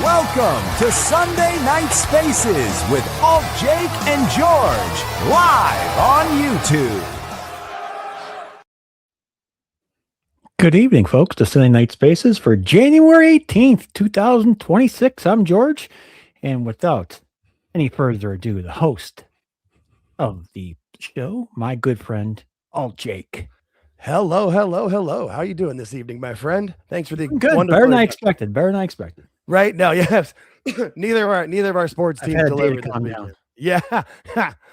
Welcome to Sunday Night Spaces with AltJake and George, live on YouTube. Good evening, folks, to Sunday Night Spaces for January 18th, 2026. I'm George, and without any further ado, the host of the show, my good friend, AltJake. Hello. How you doing this evening, my friend? Thanks for the good. Better than I expected. Right? No, yes. neither of our sports teams delivered this weekend. Yeah,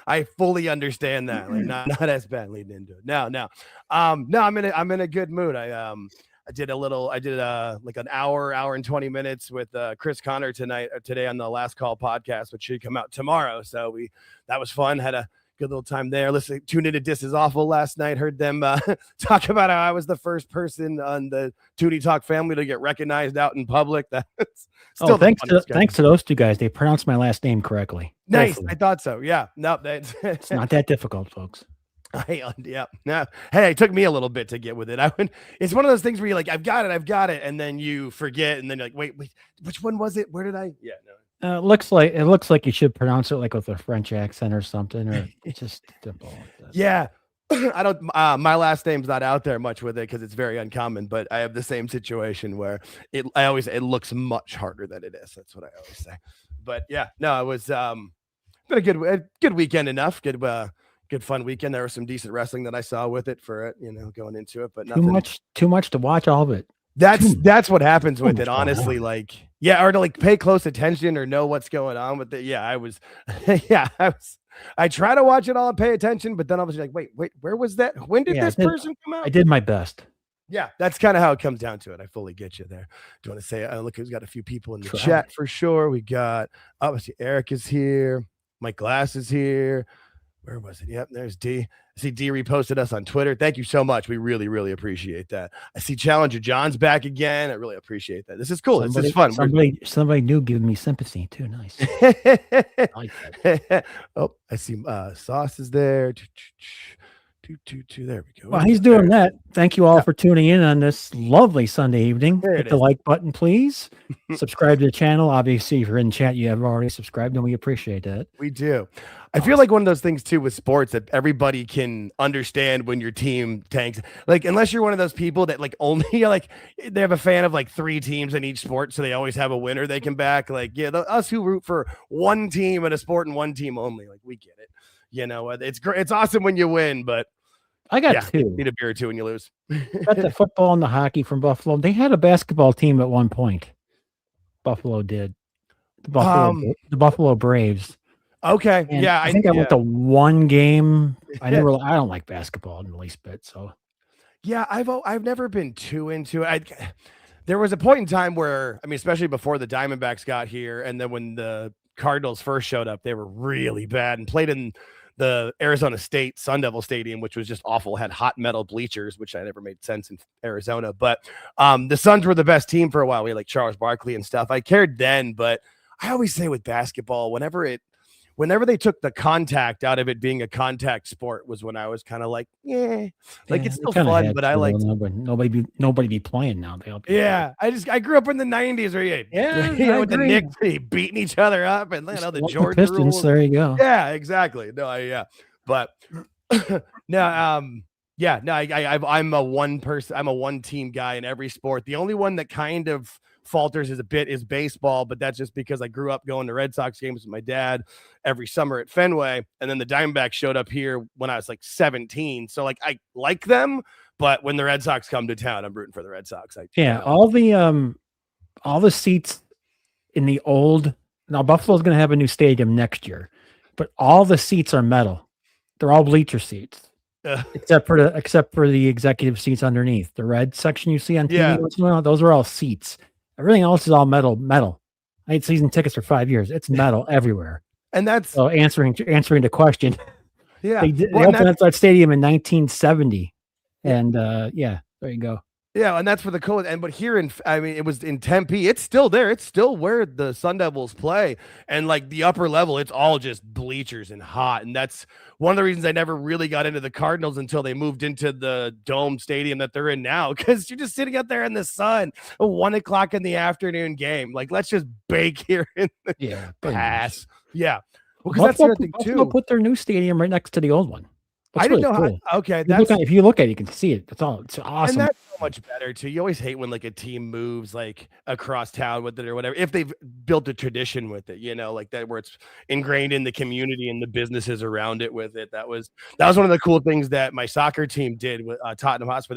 I fully understand that. Like, not as bad leading into it. No. I'm in a good mood. I did like an hour and 20 minutes with Chris Connor today on the Last Call podcast, which should come out tomorrow. So that was fun. Had a good little time there. Tuned into Dis Is Awful last night. Heard them talk about how I was the first person on the Tootie Talk family to get recognized out in public. That's still thanks to those two guys. They pronounced my last name correctly. Nice. Hopefully. I thought so. Yeah. No, it's not that difficult, folks. Yeah. No. Hey, it took me a little bit to get with it. It's one of those things where you're like, I've got it, and then you forget, and then you're like, wait, which one was it? Where did I? Yeah. No. It looks like you should pronounce it like with a French accent or something, or it's just simple. Yeah, I don't. My last name's not out there much with it because it's very uncommon. But I have the same situation where it looks much harder than it is. That's what I always say. But yeah, no, it was been a good weekend enough. Good fun weekend. There was some decent wrestling that I saw with it for it, going into it. But nothing too much to watch all of it. That's what happens with it, honestly. Like, yeah, or to like pay close attention or know what's going on with it. Yeah, I try to watch it all and pay attention, but then I was like, wait, where was that? When did this person come out? I did my best. Yeah, that's kind of how it comes down to it. I fully get you there. Do you want to say, look, who's got a few people in the chat for sure. We got, obviously, Eric is here. Mike Glass is here. Where was it? Yep, there's D. I see D reposted us on Twitter. Thank you so much. We really, really appreciate that. I see Challenger John's back again. I really appreciate that. This is cool. This is fun. Somebody new giving me sympathy too. Nice. I like that. Oh, I see Sauce is there. There we go. Well, he's doing that. Thank you all for tuning in on this lovely Sunday evening. Hit the like button, please. Subscribe to the channel. Obviously, if you're in chat, you have already subscribed, and we appreciate that. We do. I feel like one of those things too with sports that everybody can understand when your team tanks. Like, unless you're one of those people that like only like they have a fan of like 3 teams in each sport, so they always have a winner they can back. Like, yeah, us who root for one team in a sport and one team only, like we get it. It's great. It's awesome when you win, but I got 2. Need a beer or 2 when you lose. Got the football and the hockey from Buffalo. They had a basketball team at one point. Buffalo did. The Buffalo Braves. Okay. And I think I went to one game. I don't like basketball in the least bit. So yeah, I've never been too into it. There was a point in time where, I mean, especially before the Diamondbacks got here, and then when the Cardinals first showed up, they were really bad and played in the Arizona State Sun Devil Stadium, which was just awful, had hot metal bleachers, which I never made sense in Arizona. But the Suns were the best team for a while. We had like Charles Barkley and stuff. I cared then, but I always say with basketball, whenever they took the contact out of it being a contact sport was when I was kind of like, it's still fun, but I like nobody be playing now. I grew up in the 90s where with the Knicks beating each other up and the Jordan Pistons. rules. There you go. Yeah, exactly. But no, I'm a one person. I'm a one team guy in every sport. The only one that kind of falters is baseball, but that's just because I grew up going to Red Sox games with my dad every summer at Fenway, and then the Diamondbacks showed up here when I was like 17. So like I like them, but when the Red Sox come to town, I'm rooting for the Red Sox. All the seats in the old. Now Buffalo's going to have a new stadium next year, but all the seats are metal. They're all bleacher seats. Except for the executive seats underneath. The red section you see on TV, those are all seats. Everything else is all metal. I had season tickets for 5 years. It's metal everywhere. And that's so answering the question. Yeah. They opened up that stadium in 1970. And there you go. Yeah, and that's for the cold. And but here it was in Tempe. It's still there. It's still where the Sun Devils play. And like the upper level, it's all just bleachers and hot. And that's one of the reasons I never really got into the Cardinals until they moved into the dome stadium that they're in now. Because you're just sitting out there in the sun, a 1 o'clock in the afternoon game. Like, let's just bake here in the pass. Yeah. Well, because that's the other thing too. Put their new stadium right next to the old one. I didn't know cool. Okay, if you look at it, you can see it. It's awesome. And that's so much better too. You always hate when like a team moves like across town with it or whatever. If they've built a tradition with it, like that, where it's ingrained in the community and the businesses around it with it. That was one of the cool things that my soccer team did with Tottenham Hotspur.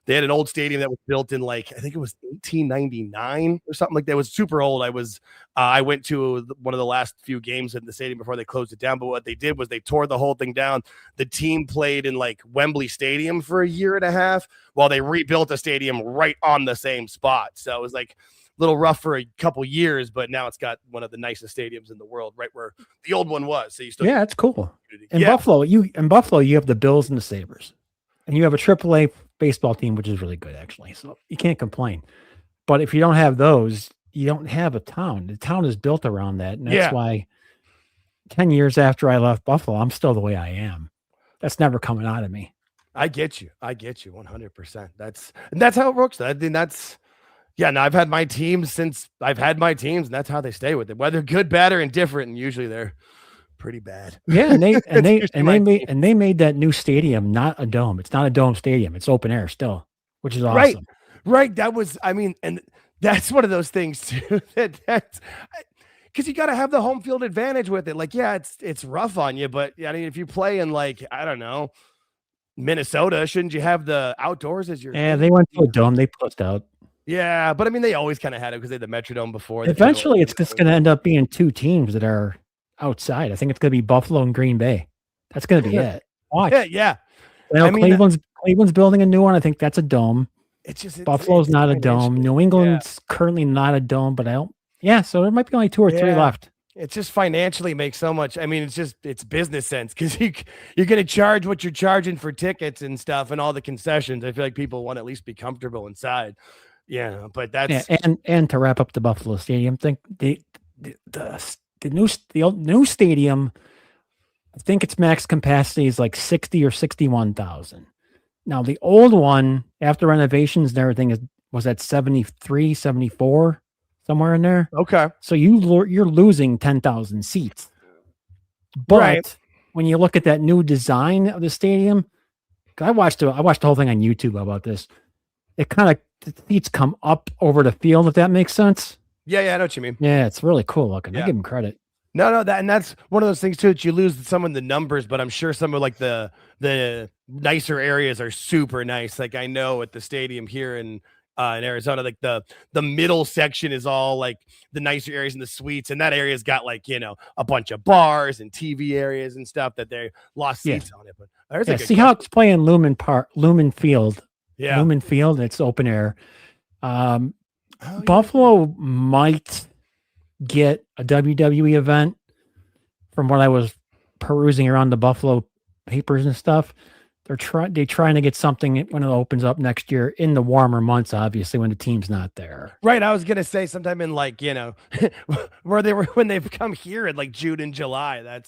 They had an old stadium that was built in like, I think it was 1899 or something like that. It was super old. I went to one of the last few games in the stadium before they closed it down. But what they did was they tore the whole thing down. The team played in like Wembley Stadium for a year and a half while they rebuilt a stadium right on the same spot. So it was like a little rough for a couple years, but now it's got one of the nicest stadiums in the world, right where the old one was. So you still it's cool. In Buffalo, you have the Bills and the Sabres, and you have a AAA baseball team, which is really good actually. So you can't complain. But if you don't have those, you don't have a town. The town is built around that. And that's why 10 years after I left Buffalo, I'm still the way I am. That's never coming out of me. I get you 100%. That's how it works. I think now I've had my teams since I've had my teams, and that's how they stay with it, whether good, bad, or indifferent. And usually they're pretty bad. Yeah, and they made that new stadium not a dome. It's not a dome stadium. It's open air still, which is awesome. Right. That was, and that's one of those things too. That's because you got to have the home field advantage with it. Like, it's rough on you, but I mean, if you play in like, I don't know, Minnesota, shouldn't you have the outdoors as your? Yeah, they went to a dome. They pushed out. Yeah, but I mean, they always kind of had it because they had the Metrodome before. Eventually, it's just going to end up being two teams that are outside. I think it's going to be Buffalo and Green Bay. That's going to be it. Watch. Yeah. Cleveland's building a new one. I think that's a dome. Buffalo's not a dome. New England's currently not a dome, but so there might be only 2 or 3 left. It just financially makes so much. I mean, it's business sense because you're going to charge what you're charging for tickets and stuff and all the concessions. I feel like people want to at least be comfortable inside. Yeah, but that's and to wrap up the Buffalo Stadium thing, the new stadium, I think its max capacity is like 60 or 61,000. Now the old one, after renovations and everything, was at 73, 74, somewhere in there. Okay. So you're losing 10,000 seats. But when you look at that new design of the stadium, I watched the whole thing on YouTube about this. It kind of, the seats come up over the field, if that makes sense. Yeah, I know what you mean. Yeah, it's really cool looking. I give him credit. No, that's one of those things too, that you lose some of the numbers, but I'm sure some of like the nicer areas are super nice. Like I know at the stadium here in Arizona, like the middle section is all like the nicer areas and the suites, and that area's got like a bunch of bars and TV areas and stuff that they lost seats on it. But there's Seahawks playing Lumen Field. Yeah, Lumen Field. It's open air. Buffalo might get a WWE event from what I was perusing around the Buffalo papers and stuff. They're trying to get something when it opens up next year in the warmer months, obviously when the team's not there. Right. I was going to say sometime in like, when they've come here in like June and July.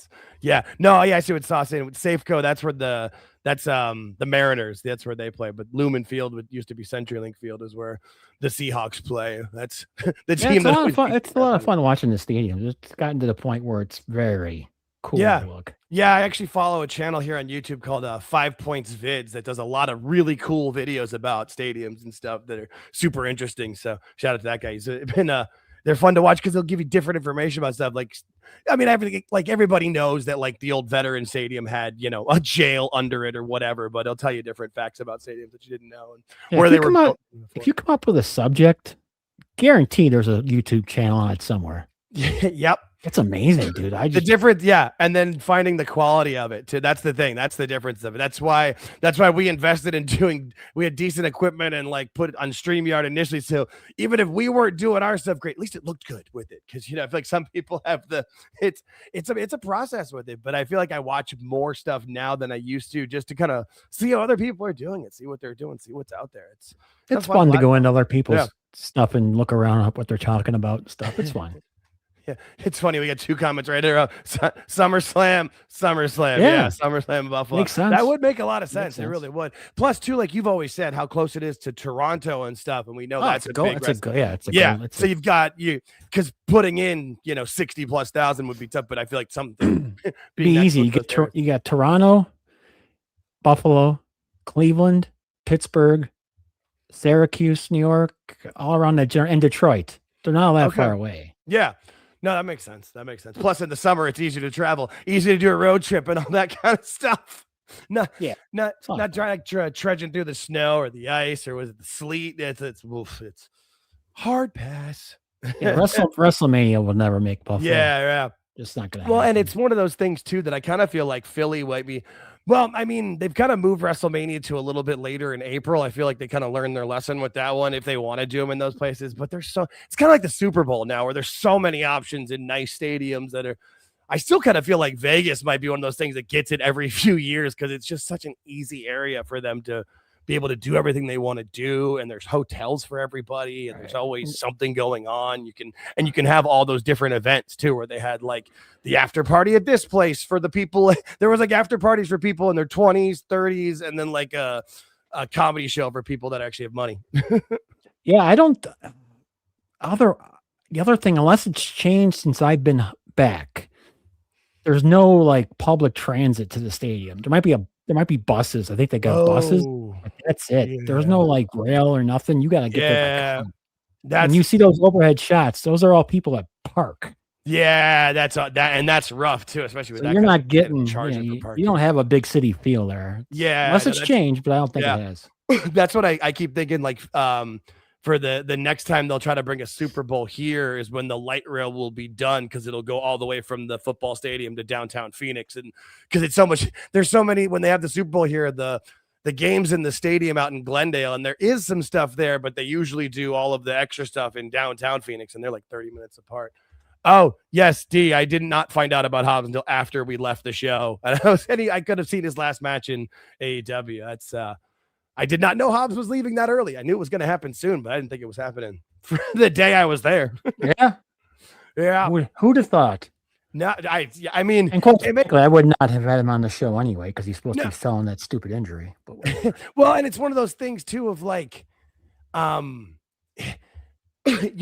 I see what Sauce saying with Safeco. That's where that's the Mariners. That's where they play. But Lumen Field, what used to be CenturyLink Field, is where the Seahawks play. That's the team. It's a lot of fun watching the stadium. It's gotten to the point where it's very cool to look. Yeah, I actually follow a channel here on YouTube called 5 Points Vids that does a lot of really cool videos about stadiums and stuff that are super interesting. So shout out to that guy. He's been they're fun to watch because they'll give you different information about stuff. Like, I mean, everything, like everybody knows that like the old Veteran Stadium had, a jail under it or whatever, but they'll tell you different facts about stadiums that you didn't know and where they were. If you come up with a subject, guarantee there's a YouTube channel on it somewhere. Yep. It's amazing, dude. The difference, yeah, and then finding the quality of it too. That's the thing. That's the difference of it. That's why we invested in doing. We had decent equipment and like put it on StreamYard initially. So even if we weren't doing our stuff great, at least it looked good with it. Because I feel like some people have it's a process with it. But I feel like I watch more stuff now than I used to, just to kind of see how other people are doing it, see what they're doing, see what's out there. It's fun to go into other people's stuff and look around at what they're talking about and stuff. It's fun. Yeah, it's funny. We got 2 comments right there. SummerSlam. Yeah, SummerSlam Buffalo. Makes sense. That would make a lot of sense. It really would. Plus, too, like you've always said, how close it is to Toronto and stuff, and we know that's a big. So you've got because putting in 60,000+ would be tough, but I feel like something be easy. You got Toronto, Buffalo, Cleveland, Pittsburgh, Syracuse, New York, all around that, and Detroit. They're not all that far away. Yeah. No, that makes sense. Plus, in the summer, it's easy to travel, easy to do a road trip and all that kind of stuff. Not trudging through the snow or the ice or was it the sleet? It's hard pass. Yeah, WrestleMania will never make Buffalo. Yeah. It's not gonna happen. And it's one of those things too that I kind of feel like Philly might be. Well, I mean, they've kind of moved WrestleMania to a little bit later in April. I feel like they kind of learned their lesson with that one if they want to do them in those places. But it's kind of like the Super Bowl now where there's so many options in nice stadiums that are. I still kind of feel like Vegas might be one of those things that gets it every few years because it's just such an easy area for them to be able to do everything they want to do, and there's hotels for everybody, and there's always something going on. You can have all those different events too, where they had like the after party at this place for the people. There was like after parties for people in their 20s, 30s, and then like a comedy show for people that actually have money. Yeah, the other thing, unless it's changed since I've been back, there's no like public transit to the stadium. There might be buses. I think they got buses. But that's it. Yeah. There's no like rail or nothing. You got to get there. When you see those overhead shots, those are all people at park. Yeah, that's rough too, especially with that. You're not getting charging for parking. You don't have a big city feel there. Yeah, unless it's changed, but I don't think it has. That's what I keep thinking. Like, for the next time they'll try to bring a Super Bowl here is when the light rail will be done, because it'll go all the way from the football stadium to downtown Phoenix, and because it's so much. There's so many when they have the Super Bowl here. The games in the stadium out in Glendale, and there is some stuff there, but they usually do all of the extra stuff in downtown Phoenix, and they're like 30 minutes apart. Oh, yes, D. I did not find out about Hobbs until after we left the show. And I could have seen his last match in AEW. That's I did not know Hobbs was leaving that early. I knew it was going to happen soon, but I didn't think it was happening for the day I was there. Yeah. Who'd have thought? No, I mean, and quite frankly, I would not have had him on the show anyway because he's supposed to be selling that stupid injury. But well, and it's one of those things too of like, you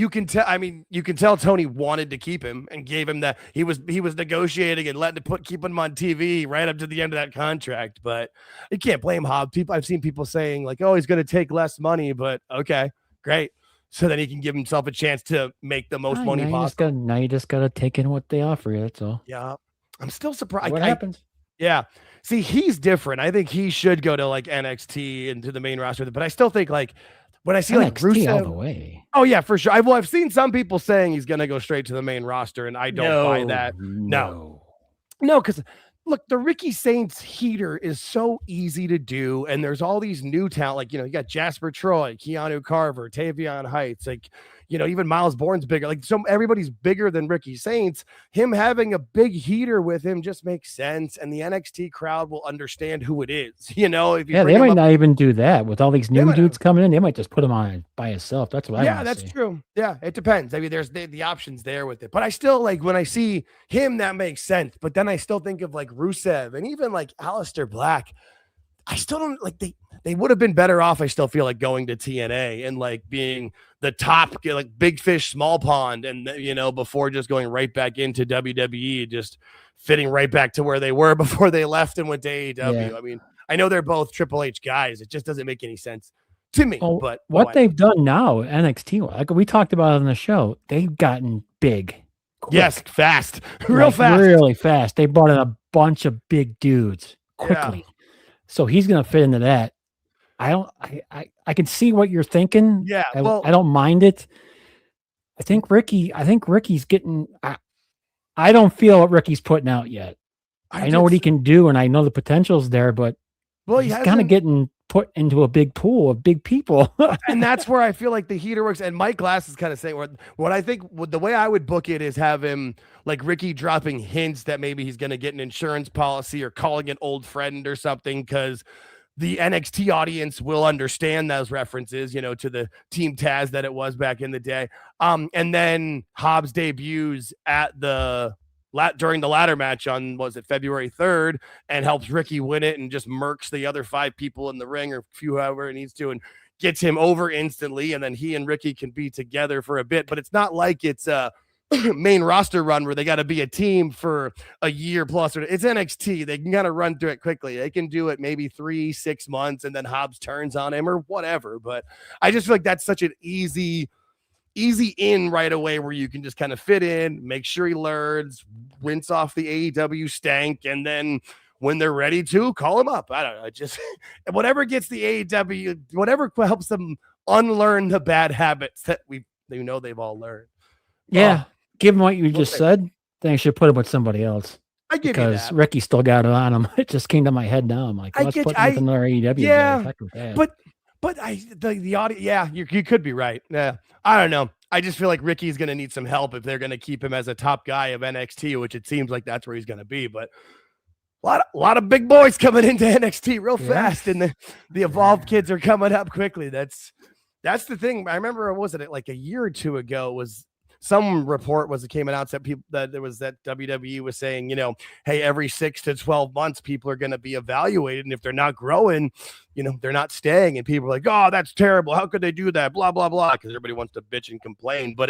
can tell. I mean, you can tell Tony wanted to keep him and gave him that. He was negotiating and keeping him on TV right up to the end of that contract. But you can't blame Hobbs. I've seen people saying like, "Oh, he's going to take less money," but okay, great. So then he can give himself a chance to make the most money possible. Now you just got to take in what they offer you. That's all. Yeah. I'm still surprised. What happens? Yeah. See, he's different. I think he should go to like NXT and to the main roster. But I still think like when I see NXT like Rusev all the way. Oh, yeah, for sure. I've seen some people saying he's going to go straight to the main roster, and I don't buy that. No, because look, the Ricky Saints heater is so easy to do, and there's all these new talent. Like, you got Jasper Troy, Keanu Carver, Tavion Heights, like, even Miles Bourne's bigger. Like, so everybody's bigger than Ricky Saints. Him having a big heater with him just makes sense, and the NXT crowd will understand who it is. If you they might not even do that with all these new dudes coming in. They might just put him on by himself. That's what I Yeah, that's true. Yeah, it depends. I mean, there's the options there with it, but I still like when I see him, that makes sense. But then I still think of like Rusev and even like Aleister Black. I still don't like they would have been better off. I still feel like going to TNA and like being the top, like big fish, small pond. And, before just going right back into WWE, just fitting right back to where they were before they left and went to AEW. Yeah. I mean, I know they're both Triple H guys. It just doesn't make any sense to me. But what they've done now, NXT, like we talked about on the show, they've gotten big. Quick. Yes, fast. Real fast. Really fast. They brought in a bunch of big dudes quickly. Yeah. So he's going to fit into that. I can see what you're thinking. Yeah. I don't mind it. I think Ricky's getting, I I don't feel what Ricky's putting out yet. I know what he can do, and I know the potential's there, but he's kind of getting put into a big pool of big people. And that's where I feel like the heater works. And Mike Glass is kind of saying what I think the way I would book it is have him like Ricky dropping hints that maybe he's going to get an insurance policy or calling an old friend or something, because the NXT audience will understand those references, to the Team Taz that it was back in the day. And then Hobbs debuts at during the ladder match on, was it February 3rd, and helps Ricky win it and just murks the other 5 people in the ring, or whoever it needs to, and gets him over instantly. And then he and Ricky can be together for a bit, but it's not like it's a main roster run where they got to be a team for a year plus. It's NXT. They can kind of run through it quickly. They can do it maybe 3-6 months, and then Hobbs turns on him or whatever. But I just feel like that's such an easy in right away, where you can just kind of fit in, make sure he learns, rinse off the AEW stank, and then when they're ready to, call him up. I don't know. Just whatever gets the AEW, whatever helps them unlearn the bad habits that they've all learned. Yeah. Given what you just said, they should put him with somebody else. I give you that. Ricky still got it on him. It just came to my head now. I'm like, let's put him with another AEW. Yeah, but the audio. Yeah, you could be right. Yeah, I don't know. I just feel like Ricky's going to need some help if they're going to keep him as a top guy of NXT, which it seems like that's where he's going to be. But a lot of big boys coming into NXT real fast, and the Evolve kids are coming up quickly. That's the thing. I remember, was it like a year or two ago, was some report came out that WWE was saying, hey, every 6 to 12 months, people are going to be evaluated. And if they're not growing, they're not staying. And people are like, oh, that's terrible. How could they do that? Blah, blah, blah. Because everybody wants to bitch and complain. But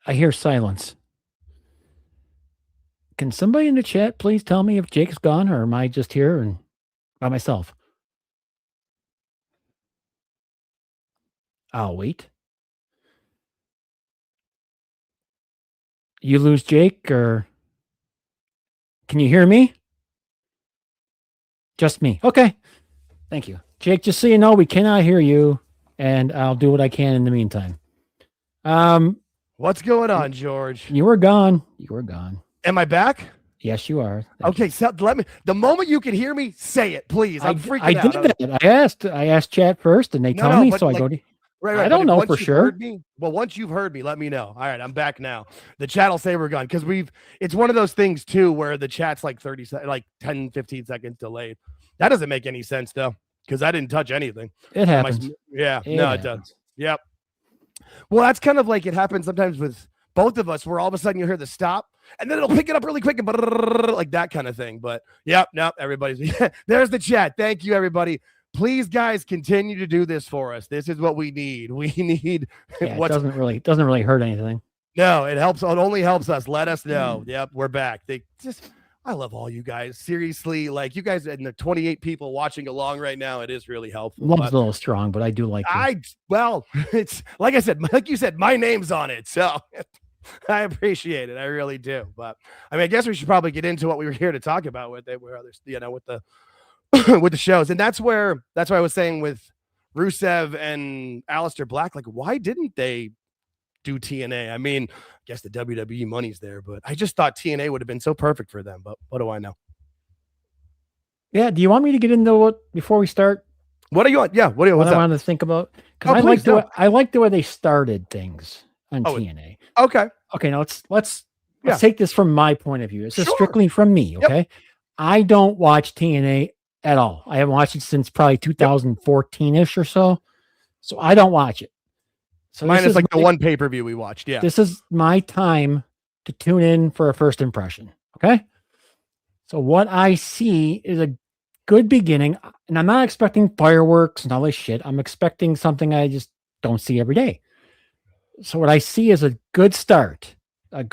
I hear silence. Can somebody in the chat please tell me if Jake's gone, or am I just here and by myself? I'll wait. You lose Jake, or can you hear me? Just me. Okay. Thank you. Jake, just so you know, we cannot hear you, and I'll do what I can in the meantime. What's going on, George? You were gone. You were gone. Am I back? Yes, you are. Okay, so the moment you can hear me, say it, please. I'm freaking out. I did that. I asked chat first, and they told me, so I go to. Right, I don't know for sure. Once you've heard me, let me know. All right, I'm back now. The chat will say we're gone, because it's one of those things too where the chat's like 10, 15 seconds delayed. That doesn't make any sense though, because I didn't touch anything. It happens. It does. Yep. Well, that's kind of like it happens sometimes with both of us, where all of a sudden you hear the stop, and then it'll pick it up really quick and like that kind of thing. But everybody's there's the chat. Thank you, everybody. Please, guys, continue to do this for us. This is what we need. We need. It doesn't really hurt anything. No, it helps. It only helps us. Let us know. Yep, we're back. I love all you guys. Seriously, like you guys and the 28 people watching along right now. It is really helpful. Love's a little strong, but I do like it. It's like I said, like you said, my name's on it, so I appreciate it. I really do. But I guess we should probably get into what we were here to talk about with it, where others, with the with the shows. And that's why I was saying with Rusev and Aleister Black, like, why didn't they do TNA? I guess the WWE money's there, but I just thought TNA would have been so perfect for them. But what do I know? Yeah. Do you want me to get into what before we start? What are you on? Yeah. What I want to think about? Because I like the way they started things on TNA. Okay. Now let's take this from my point of view. This is strictly from me. Okay. Yep. I don't watch TNA at all. I haven't watched it since probably 2014-ish or so. So I don't watch it. So mine is like the one pay-per-view we watched. Yeah. This is my time to tune in for a first impression. Okay. So what I see is a good beginning, and I'm not expecting fireworks and all this shit. I'm expecting something I just don't see every day. So what I see is a good start, and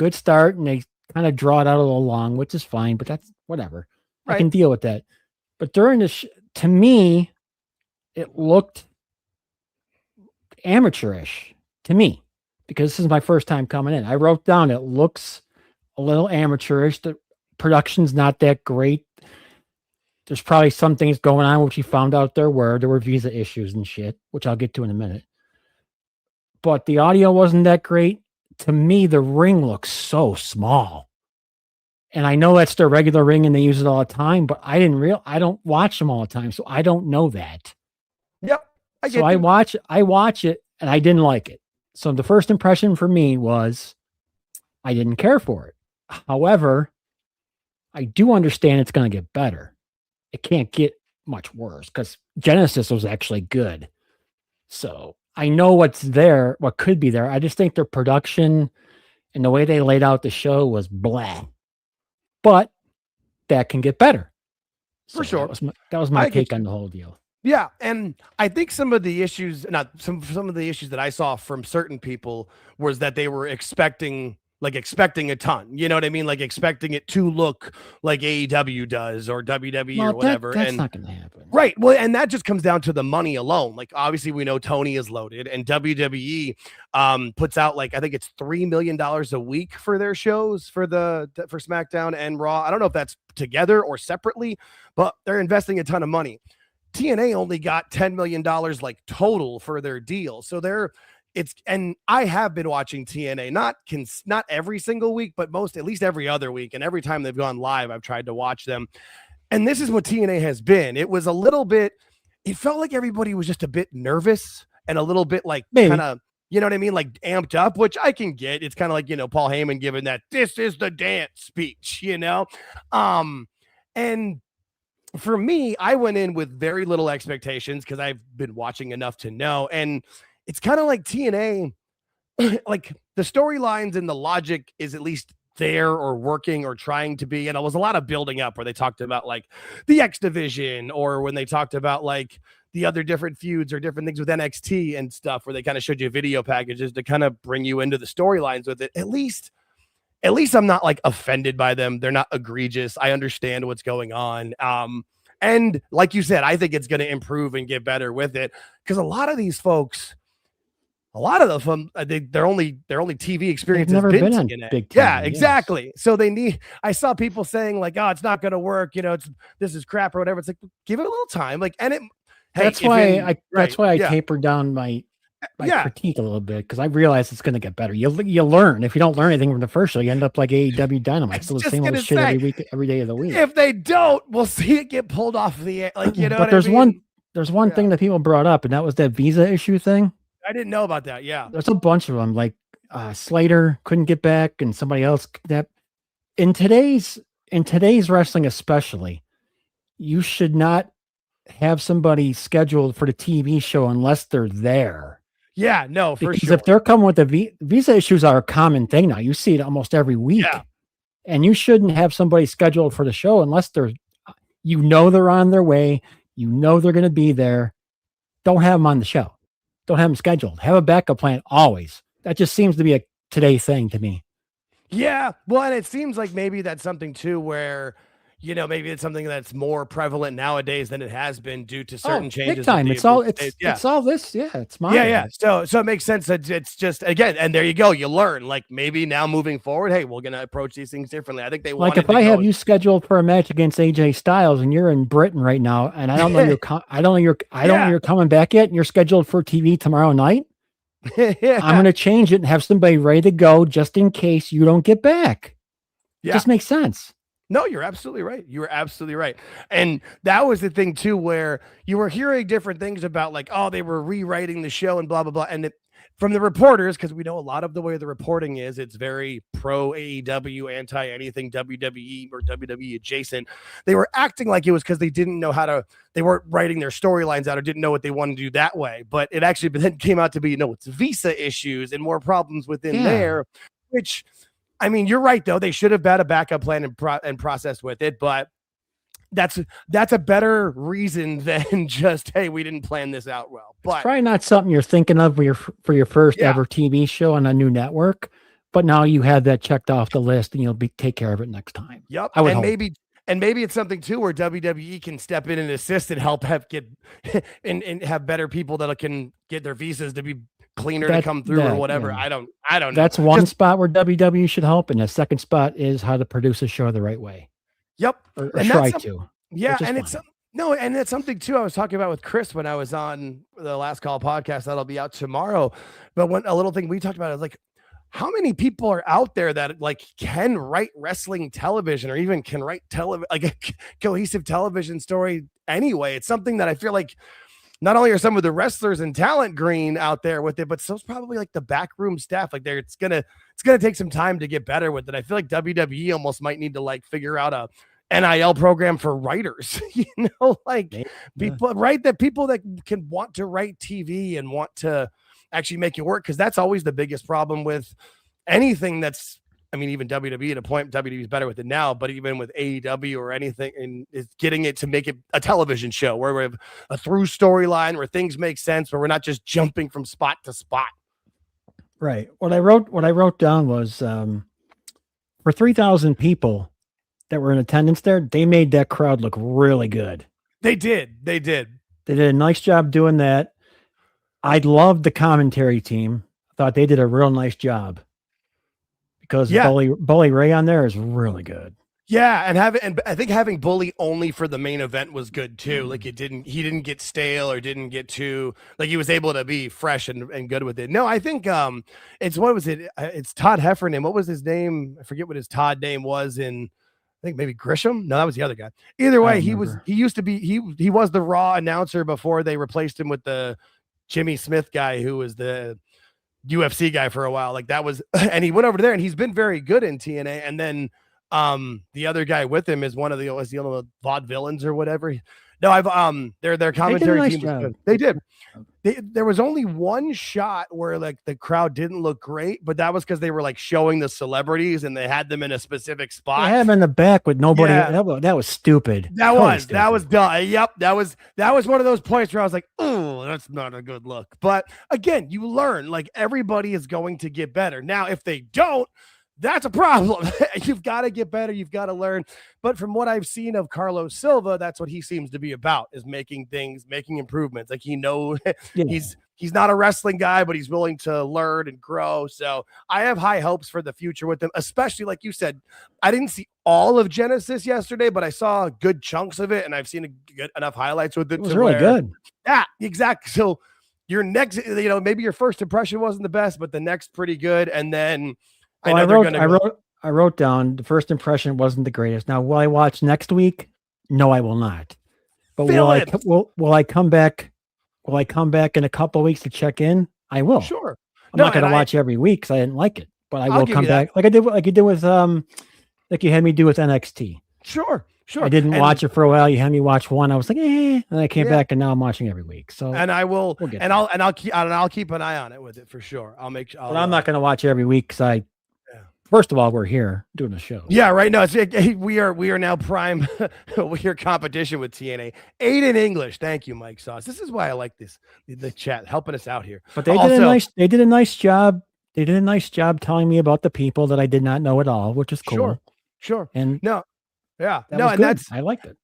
they kind of draw it out a little long, which is fine, but that's whatever. Right. I can deal with that. But during this, to me, it looked amateurish to me, because this is my first time coming in. I wrote down, it looks a little amateurish. The production's not that great. There's probably some things going on which we found out there were visa issues and shit, which I'll get to in a minute. But the audio wasn't that great. To me, the ring looks so small. And I know that's their regular ring and they use it all the time, but I don't watch them all the time, so I don't know that. Yep. I watch it and I didn't like it. So the first impression for me was I didn't care for it. However, I do understand it's going to get better. It can't get much worse because Genesis was actually good. So I know what's there, what could be there. I just think their production and the way they laid out the show was blah. But that can get better. For sure. That was my take on the whole deal. Yeah, and I think some of the issues that I saw from certain people was that they were expecting a ton. You know what I mean? Like expecting it to look like AEW does or WWE or whatever. That's not going to happen. Right. Well, and that just comes down to the money alone. Like obviously we know Tony is loaded and WWE puts out like I think it's $3 million a week for their shows for SmackDown and Raw. I don't know if that's together or separately, but they're investing a ton of money. TNA only got $10 million like total for their deal. So and I have been watching TNA, not every single week, but at least every other week. And every time they've gone live, I've tried to watch them. And this is what TNA has been. It was it felt like everybody was just a bit nervous and a little bit like kind of, you know what I mean? Like amped up, which I can get. It's kind of like, Paul Heyman giving that, this is the dance speech, and for me, I went in with very little expectations because I've been watching enough to know. And it's kind of like TNA, like the storylines and the logic is at least there or working or trying to be. And it was a lot of building up where they talked about like the X division or when they talked about like the other different feuds or different things with NXT and stuff where they kind of showed you video packages to kind of bring you into the storylines with it. At least I'm not like offended by them. They're not egregious. I understand what's going on. And like you said, I think it's going to improve and get better with it because a lot of these folks, a lot of them, their only TV experience has been on big time. Yeah, exactly. Yes. So I saw people saying like, oh, it's not going to work. This is crap or whatever. It's like, give it a little time. Like, and that's why I tapered down my critique a little bit because I realize it's going to get better. You learn. If you don't learn anything from the first show, you end up like AEW Dynamite. Still the same old shit every week, every day of the week. If they don't, we'll see it get pulled off the air. Like, but there's one thing that people brought up, and that was that visa issue thing. I didn't know about that. Yeah. There's a bunch of them. Like Slater couldn't get back and somebody else that in today's wrestling, especially, you should not have somebody scheduled for the TV show unless they're there. Yeah, no, for because sure. If they're coming with the visa issues are a common thing now. You see it almost every week. Yeah. And you shouldn't have somebody scheduled for the show unless they're on their way. They're going to be there. Don't have them on the show. Don't have them scheduled. Have a backup plan always. That just seems to be a today thing to me. Yeah. Well, and it seems like maybe that's something too where, maybe it's something that's more prevalent nowadays than it has been due to certain changes. Big time. It's all this. Yeah. It's mine. Yeah. So it makes sense that it's just, again, and there you go. You learn like maybe now moving forward, hey, we're going to approach these things differently. I think they like if I have you scheduled for a match against AJ Styles and you're in Britain right now, and I don't know you're coming back yet and you're scheduled for TV tomorrow night. Yeah. I'm going to change it and have somebody ready to go just in case you don't get back. Yeah. It just makes sense. No, you're absolutely right. You were absolutely right. And that was the thing too, where you were hearing different things about like, oh, they were rewriting the show and blah, blah, blah. And from the reporters, because we know a lot of the way the reporting is, it's very pro AEW, anti anything WWE or WWE adjacent. They were acting like it was because they didn't know they weren't writing their storylines out or didn't know what they wanted to do that way. But it actually then came out to be, it's visa issues and more problems within there, which, I mean, you're right, though. They should have had a backup plan and process with it, but that's a better reason than just, hey, we didn't plan this out well. But it's probably not something you're thinking of for your first ever TV show on a new network, but now you have that checked off the list and you'll take care of it next time. Yep. Maybe it's something too where WWE can step in and assist and help and have better people that can get their visas to be cleaner to come through or whatever. Yeah. I don't know. That's one spot where WWE should help, and the second spot is how to produce a show the right way. Yep. Or try to. Yeah, and it's and it's something too I was talking about with Chris when I was on the Last Call podcast that'll be out tomorrow. But a little thing we talked about is like, how many people are out there that like can write wrestling television or even can write like a cohesive television story anyway? It's something that I feel like not only are some of the wrestlers and talent green out there with it, but so's probably like the backroom staff. Like it's gonna take some time to get better with it. I feel like WWE almost might need to like figure out a NIL program for writers, people, right? That people that can want to write TV and want to actually make it work. Cause that's always the biggest problem with anything that's, I mean, even WWE at a point, WWE is better with it now, but even with AEW or anything, and is getting it to make it a television show where we have a through storyline where things make sense, where we're not just jumping from spot to spot. Right. What I wrote down was for 3,000 people that were in attendance there, they made that crowd look really good. They did. They did a nice job doing that. I loved the commentary team. I thought they did a real nice job. Because Bully Ray on there is really good. Yeah, and I think having Bully only for the main event was good too. Like he didn't get stale or didn't get too, like he was able to be fresh and good with it. No, I think it's Todd Heffernan. What was his name? I forget what his Todd name was in, I think maybe Grisham. No, that was the other guy. Either way, he was the Raw announcer before they replaced him with the Jimmy Smith guy who was the UFC guy for a while. Like that was, and he went over there and he's been very good in TNA. And then the other guy with him is one of the vaudevillains or whatever. No, their commentary team was good. They did. There was only one shot where like the crowd didn't look great, but that was because they were like showing the celebrities and they had them in a specific spot. I had them in the back with nobody. Yeah. That was stupid. That was dumb. Yep. That was one of those points where I was like, oh, that's not a good look. But again, you learn, like everybody is going to get better. Now, if they don't, that's a problem. You've got to get better. You've got to learn. But from what I've seen of Carlos Silva, that's what he seems to be about, is making improvements. Like he's not a wrestling guy, but he's willing to learn and grow. So I have high hopes for the future with him, especially like you said, I didn't see all of Genesis yesterday, but I saw good chunks of it and I've seen enough highlights with it. It was really good. Yeah, exactly. So your next, maybe your first impression wasn't the best, but the next pretty good. And then I wrote down the first impression wasn't the greatest. Now, will I watch next week? No, I will not. But will I come back? Will I come back in a couple of weeks to check in? I will. Sure. I'm not going to watch every week because I didn't like it, but I will come back like you did with like you had me do with NXT. Sure. I didn't watch it for a while. You had me watch one. I was like, and I came back, and now I'm watching every week. So, and I will, I'll keep an eye on it with it for sure. I'll make sure. But I'm not going to watch every week because first of all, we're here doing a show. Yeah, right. No, we are now prime. We are competition with TNA. 8 in English. Thank you, Mike Sauce. This is why I like the chat helping us out here. But they did a nice job. They did a nice job telling me about the people that I did not know at all, which is cool. Sure. And that's I liked it.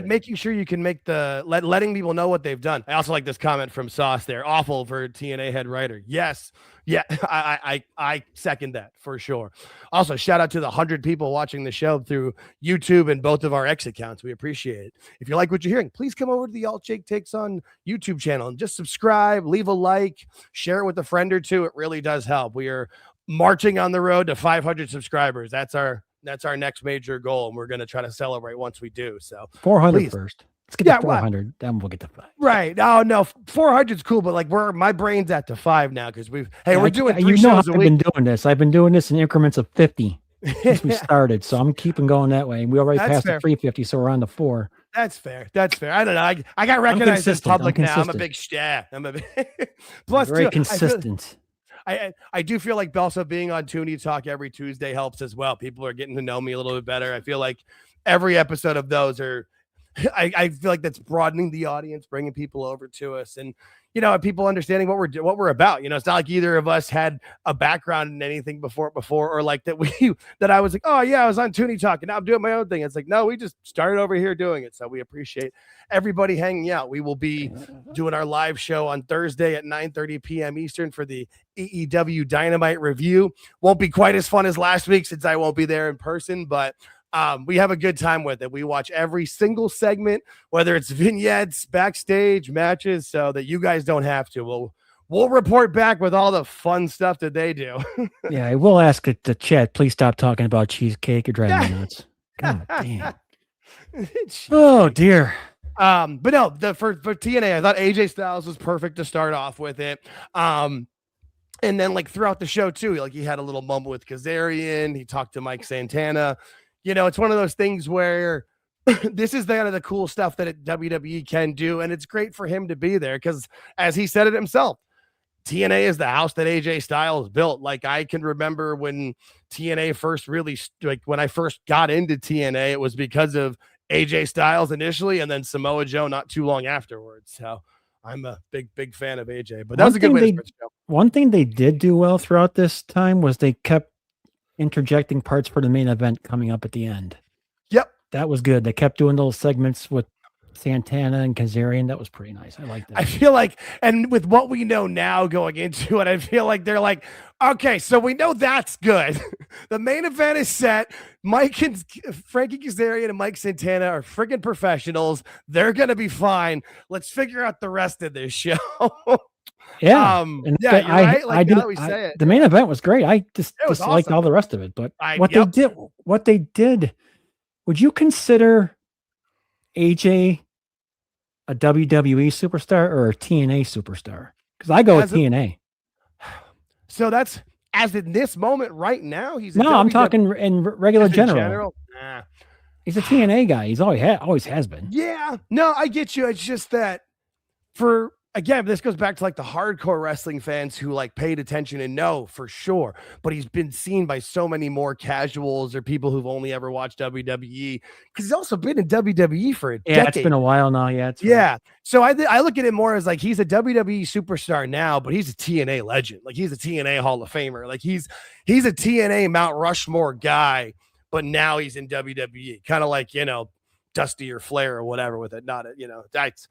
Making sure you can make letting people know what they've done. I also like this comment from Sauce there. Awful for TNA head writer. Yes. Yeah, I second that for sure. Also, shout out to the 100 people watching the show through YouTube and both of our X accounts. We appreciate it. If you like what you're hearing, please come over to the AltJake Takes On YouTube channel and just subscribe, leave a like, share it with a friend or two. It really does help. We are marching on the road to 500 subscribers. That's our next major goal, and we're going to try to celebrate once we do. So 400 first. Let's get to 400. Then we'll get to 5. Right. Oh no, 400 is cool, but like my brain's at to 5 now because we're doing 3 shows a week. I've been doing this. I've been doing this in increments of 50 since we started. So I'm keeping going that way. And we already passed the 350, so we're on to 4. That's fair. I don't know. I got recognized as public now. I'm a big plus very consistent. I do feel like also being on Toonie Talk every Tuesday helps as well. People are getting to know me a little bit better. I feel like every episode of those I feel like that's broadening the audience, bringing people over to us, and people understanding what we're about. It's not like either of us had a background in anything before, or like that I was like, oh yeah, I was on Toonie Talk and now I'm doing my own thing. It's like, no, we just started over here doing it. So we appreciate everybody hanging out. We will be doing our live show on Thursday at 9:30 p.m. Eastern for the AEW Dynamite review. Won't be quite as fun as last week since I won't be there in person, but we have a good time with it. We watch every single segment, whether it's vignettes, backstage, matches, so that you guys don't have to. We'll report back with all the fun stuff that they do. Yeah, I will ask the chat, please stop talking about cheesecake. You're driving me nuts. God damn. Oh, dear. But no, for TNA, I thought AJ Styles was perfect to start off with it. And then like throughout the show too, like he had a little moment with Kazarian. He talked to Mike Santana. It's one of those things where this is kind of the cool stuff that WWE can do. And it's great for him to be there because, as he said it himself, TNA is the house that AJ Styles built. Like, I can remember when TNA first really, when I first got into TNA, it was because of AJ Styles initially and then Samoa Joe not too long afterwards. So I'm a big fan of AJ. But that was a good way to start the show. One thing they did do well throughout this time was they kept interjecting parts for the main event coming up at the end. Yep. That was good. They kept doing those segments with Santana and Kazarian. That was pretty nice. I like that. I feel like, and with what we know now going into it, I feel like they're like, okay, so we know that's good. The main event is set. Mike and Frankie Kazarian and Mike Santana are freaking professionals. They're going to be fine. Let's figure out the rest of this show. Yeah, yeah, you're right. Like, the main event was great. I just awesome. liked all the rest of it. But what they did, would you consider AJ a WWE superstar or a TNA superstar? Because I go with TNA. So that's as in this moment right now. I'm talking in regular general. Nah. He's a TNA guy. He's always has been. Yeah, no, I get you. It's just that again, this goes back to like the hardcore wrestling fans who like paid attention and know for sure, but he's been seen by so many more casuals or people who've only ever watched WWE because he's also been in WWE for a decade. It's been a while now. Yeah. Right. So I look at it more as like he's a WWE superstar now, but he's a TNA legend. Like he's a TNA Hall of Famer. Like he's a TNA Mount Rushmore guy, but now he's in WWE, kind of like, Dusty or Flair or whatever with it. Not, that's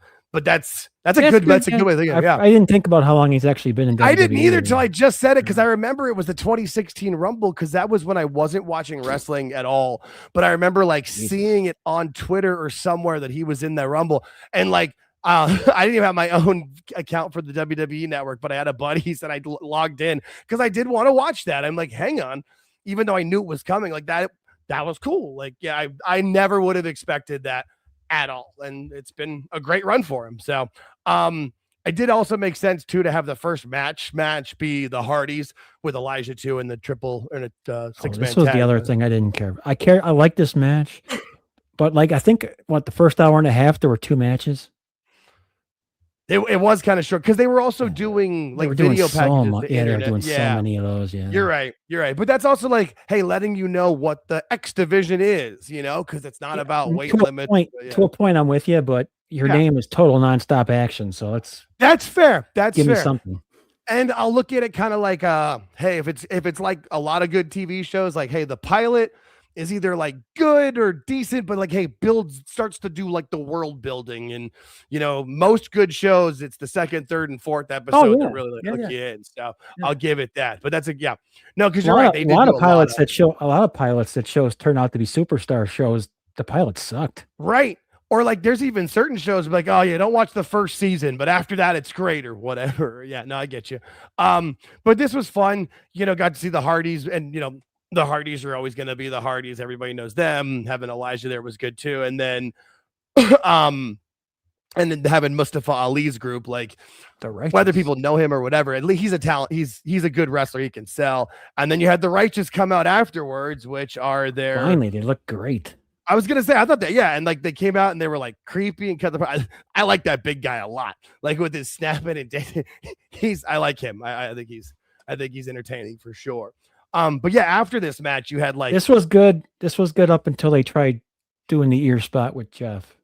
a good way to think of it. Yeah. I didn't think about how long he's actually been in WWE. I didn't either till I just said it because I remember it was the 2016 Rumble because that was when I wasn't watching wrestling at all. But I remember like seeing it on Twitter or somewhere that he was in that Rumble. And like, I didn't even have my own account for the WWE network, but I had a buddy that I logged in because I did want to watch that. I'm like, hang on, even though I knew it was coming, like that was cool. Like, yeah, I never would have expected that at all. And it's been a great run for him. So, it did also make sense too to have the first match be the Hardys with Elijah 2 and the triple and a 6-man. This was the other thing I didn't care. I like this match, but like I think the first hour and a half there were 2 matches. It was kind of short because they were also doing like video packages. They were doing so many of those. Yeah, you're right. But that's also like, hey, letting you know what the X division is, because it's not about weight limits. To a point, I'm with you, but your name is total nonstop action, so that's fair. Give me something. And I'll look at it kind of like, hey, if it's like a lot of good TV shows, like, hey, the pilot is either like good or decent, but like, hey, starts to do like the world building. And, most good shows, it's the second, third, and fourth episode that really hook you in. So I'll give it that. But that's no, because you're right. A lot of pilots that shows turn out to be superstar shows. The pilots sucked. Right. Or like there's even certain shows like, oh yeah, don't watch the first season, but after that it's great or whatever. Yeah, no, I get you. But this was fun. Got to see the Hardys and, the Hardys are always going to be the Hardys. Everybody knows them. Having Elijah there was good too. And then, and then having Mustafa Ali's group, like whether people know him or whatever, at least he's a talent. He's a good wrestler. He can sell. And then you had the Righteous come out afterwards, which are their finally they look great. I was gonna say I thought that and like they came out and they were like creepy and cut the. I like that big guy a lot. Like with his snapping and I like him. I think he's entertaining for sure. But yeah, after this match, you had like this was good. This was good up until they tried doing the ear spot with Jeff.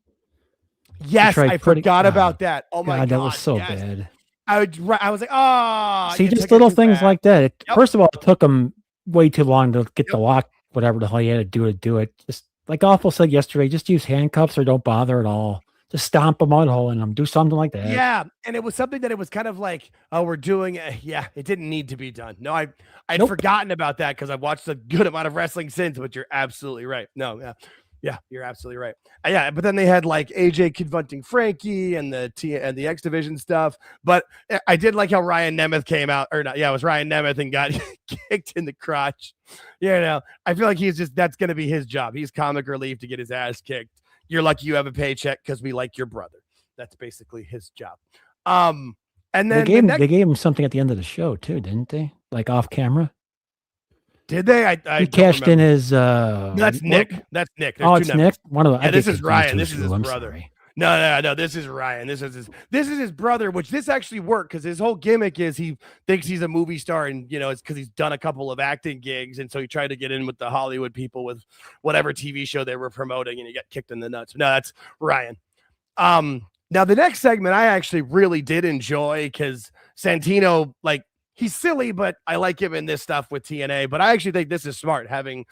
Yes, I forgot about that. Oh my God, that was so bad. I was like, oh. See, just little things like that. First of all, it took him way too long to get the lock, whatever the hell he had to do it. Just like Awful said yesterday, just use handcuffs or don't bother at all. Just stomp a mud hole in them. Do something like that. Yeah, and it was something that it was kind of like, oh, we're doing it. Yeah, it didn't need to be done. No, I'd forgotten about that because I've watched a good amount of wrestling since, but you're absolutely right. No, yeah, you're absolutely right. Yeah, but then they had like AJ confronting Frankie and the X Division stuff. But I did like how Ryan Nemeth came out, or not? Yeah, it was Ryan Nemeth and got kicked in the crotch. I feel like that's going to be his job. He's comic relief to get his ass kicked. You're lucky you have a paycheck because we like your brother. That's basically his job. And then they gave him something at the end of the show too, didn't they? Like off camera. Did they? He cashed in his. That's Nick. That's Nick. There's it's Nick. One of the. Yeah, this is Ryan. This is his brother. Sorry. No. This is Ryan. This is his brother. Which this actually worked because his whole gimmick is he thinks he's a movie star, and it's because he's done a couple of acting gigs, and so he tried to get in with the Hollywood people with whatever TV show they were promoting, and he got kicked in the nuts. No, that's Ryan. Now the next segment I actually really did enjoy because Santino, like, he's silly, but I like him in this stuff with TNA. But I actually think this is smart, having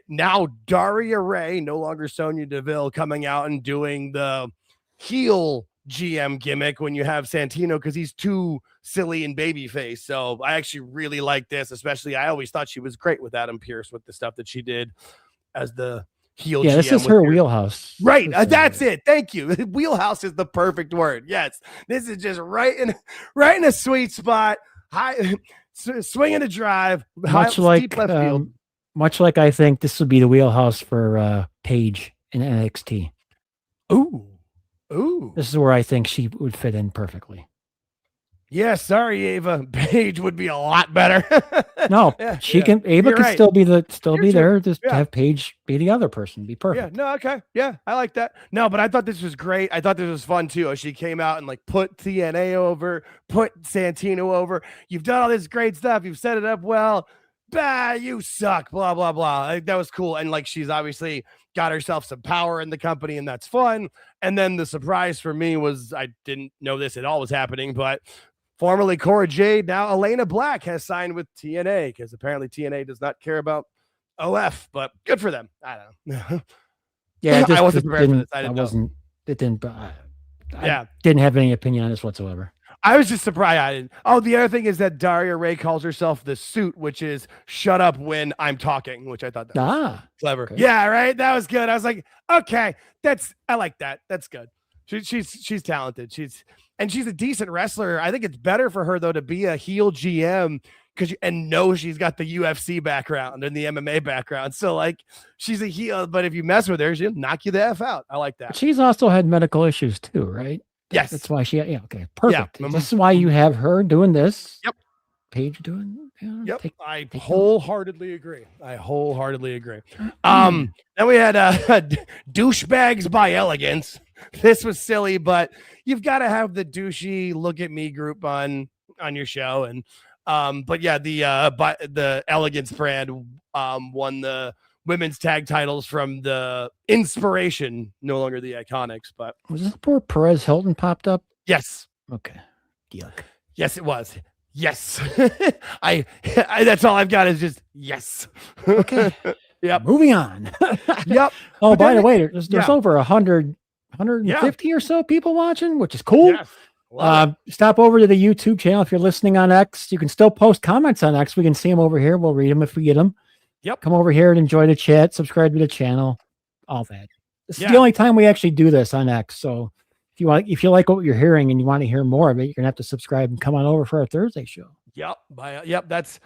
now Daria Ray, no longer Sonya Deville, coming out and doing the heel GM gimmick when you have Santino because he's too silly and babyface. So I actually really like this, especially I always thought she was great with Adam Pearce with the stuff that she did as the heel. Yeah, this is her wheelhouse. Right. That's it. Thank you. Wheelhouse is the perfect word. Yes. This is just right in a sweet spot. High swinging a drive, much like left field. Much like I think this would be the wheelhouse for Paige in NXT. Ooh. This is where I think she would fit in perfectly. Yeah, sorry, Ava. Paige would be a lot better. No, she can. Ava can still be there. Just have Paige be the other person. Be perfect. Yeah. No. Okay. Yeah, I like that. No, but I thought this was great. I thought this was fun too. She came out and like put TNA over, put Santino over. You've done all this great stuff. You've set it up well. Bah, you suck. Blah blah blah. That was cool. And like she's obviously got herself some power in the company, and that's fun. And then the surprise for me was I didn't know this at all was happening, but. Formerly Cora Jade, now Elena Black has signed with TNA because apparently TNA does not care about OF, but good for them. I don't know. Yeah, I wasn't prepared for this. I didn't have any opinion on this whatsoever. I was just surprised I didn't. Oh, the other thing is that Daria Ray calls herself the Suit, which is shut up when I'm talking, which I thought that was clever. Okay. Yeah, right. That was good. I was like, okay, I like that. That's good. She's talented. She's a decent wrestler. I think it's better for her though to be a heel GM and know she's got the UFC background and the MMA background. So like she's a heel, but if you mess with her, she'll knock you the F out. I like that. But she's also had medical issues too, right? Yes. That's why okay. Perfect. Yeah. This is why you have her doing this. Yep. Paige doing. Yep. I wholeheartedly agree. Then we had douchebags by elegance. This was silly, but you've got to have the douchey look at me group on your show. And but yeah, the Elegance brand won the women's tag titles from the Inspiration, no longer the Iconics. But was this poor Perez Hilton popped up? Yes. Okay. Yuck. Yes, it was. Yes. I that's all I've got is just yes. Okay. Yep. Moving on. Yep. Oh, by the way, there's over 150 or so people watching, which is cool. Yes. Stop over to the YouTube channel if you're listening on X. You can still post comments on X. We can see them over here. We'll read them if we get them. Yep. Come over here and enjoy the chat. Subscribe to the channel. All that. This is the only time we actually do this on X. So if you like what you're hearing and you want to hear more of it, you're gonna have to subscribe and come on over for our Thursday show. Yep. That's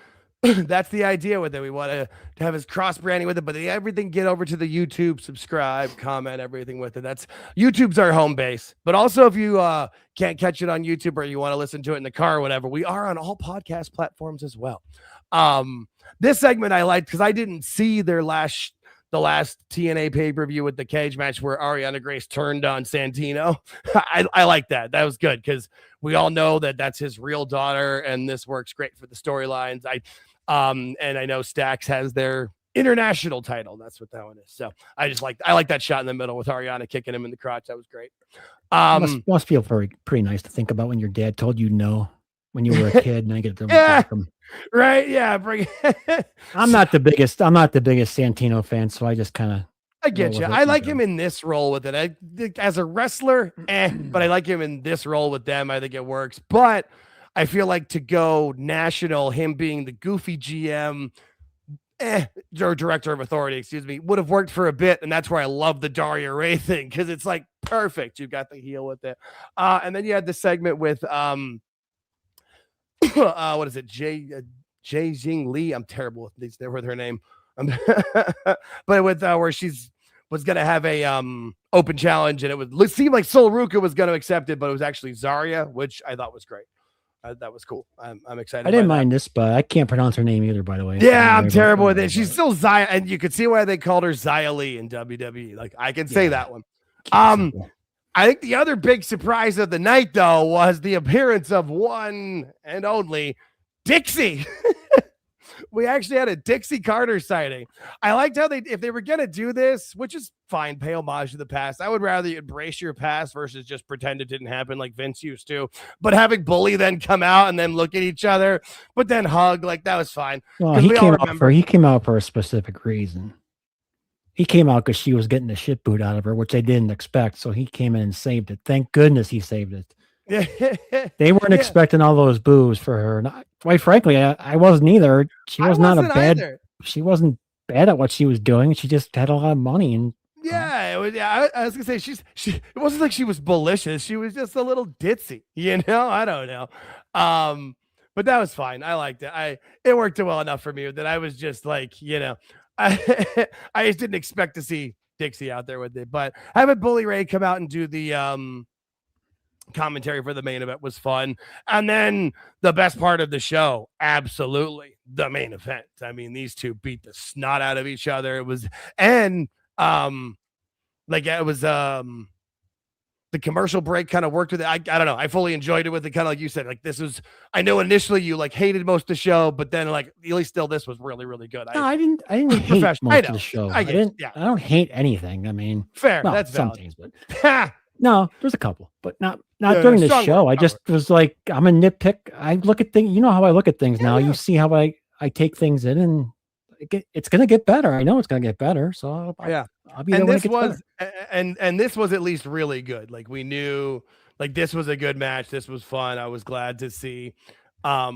the idea with it. We want to have his cross branding with it, but everything get over to the YouTube, subscribe, comment, everything with it. YouTube's our home base. But also if you can't catch it on YouTube or you want to listen to it in the car or whatever, we are on all podcast platforms as well. This segment I liked because I didn't see the last TNA pay-per-view with the cage match where Ariana Grace turned on Santino. I like that. That was good because we all know that that's his real daughter, and this works great for the storylines. And I know Stax has their international title. That's what that one is. So I like that shot in the middle with Ariana kicking him in the crotch. That was great. Must feel pretty nice to think about when your dad told you no when you were a kid, and I get to yeah, right. Yeah, I'm not the biggest Santino fan, so I just kind of. I get you. I like him in this role with it. As a wrestler, but I like him in this role with them. I think it works. But I feel like to go national, him being the goofy GM, or director of authority, excuse me, would have worked for a bit. And that's where I love the Daria Ray thing, because it's like perfect. You've got the heel with it. And then you had the segment with what is it? Jay Jing Lee. I'm terrible with her name. But with where she's was going to have a open challenge, and it would seem like Sol Ruka was going to accept it, but it was actually Zarya, which I thought was great. That was cool. I'm excited. I didn't mind this, but I can't pronounce her name either, by the way. Yeah, I'm terrible with it. She's still Zaya, and you could see why they called her Zaya Lee in WWE. Like, I can say that one. I think the other big surprise of the night, though, was the appearance of one and only Dixie. We actually had a Dixie Carter sighting. I liked how if they were going to do this, which is fine, pay homage to the past. I would rather you embrace your past versus just pretend it didn't happen like Vince used to. But having Bully then come out and then look at each other, but then hug, like, that was fine. Well, he came out for a specific reason. He came out because she was getting the shit boot out of her, which they didn't expect. So he came in and saved it. Thank goodness he saved it. They weren't expecting all those boos for her. And quite frankly, I wasn't either. She wasn't bad at what she was doing. She just had a lot of money, and I was gonna say it wasn't like she was malicious. She was just a little ditzy, I don't know. But that was fine. I liked it. It worked well enough for me that I was just like, I just didn't expect to see Dixie out there with it. But having Bully Ray come out and do the commentary for the main event was fun. And then the best part of the show, absolutely the main event. I mean, these two beat the snot out of each other. It was, and the commercial break kind of worked with it. I don't know. I fully enjoyed it with it. Kind of like you said, like, this was, I know initially you like hated most of the show, but then like at least still this was really, really good. I didn't hate most of the show. I don't hate anything. I mean, fair. That's some valid. things, but no, there's a couple, but not during the show. I just was like, I'm a nitpick. I look at things, you know how I look at things now. You see how I take things in, and it's going to get better. I know it's going to get better. So I'll be there when it gets better. And this was at least really good. Like, we knew, like, this was a good match. This was fun. I was glad to see. I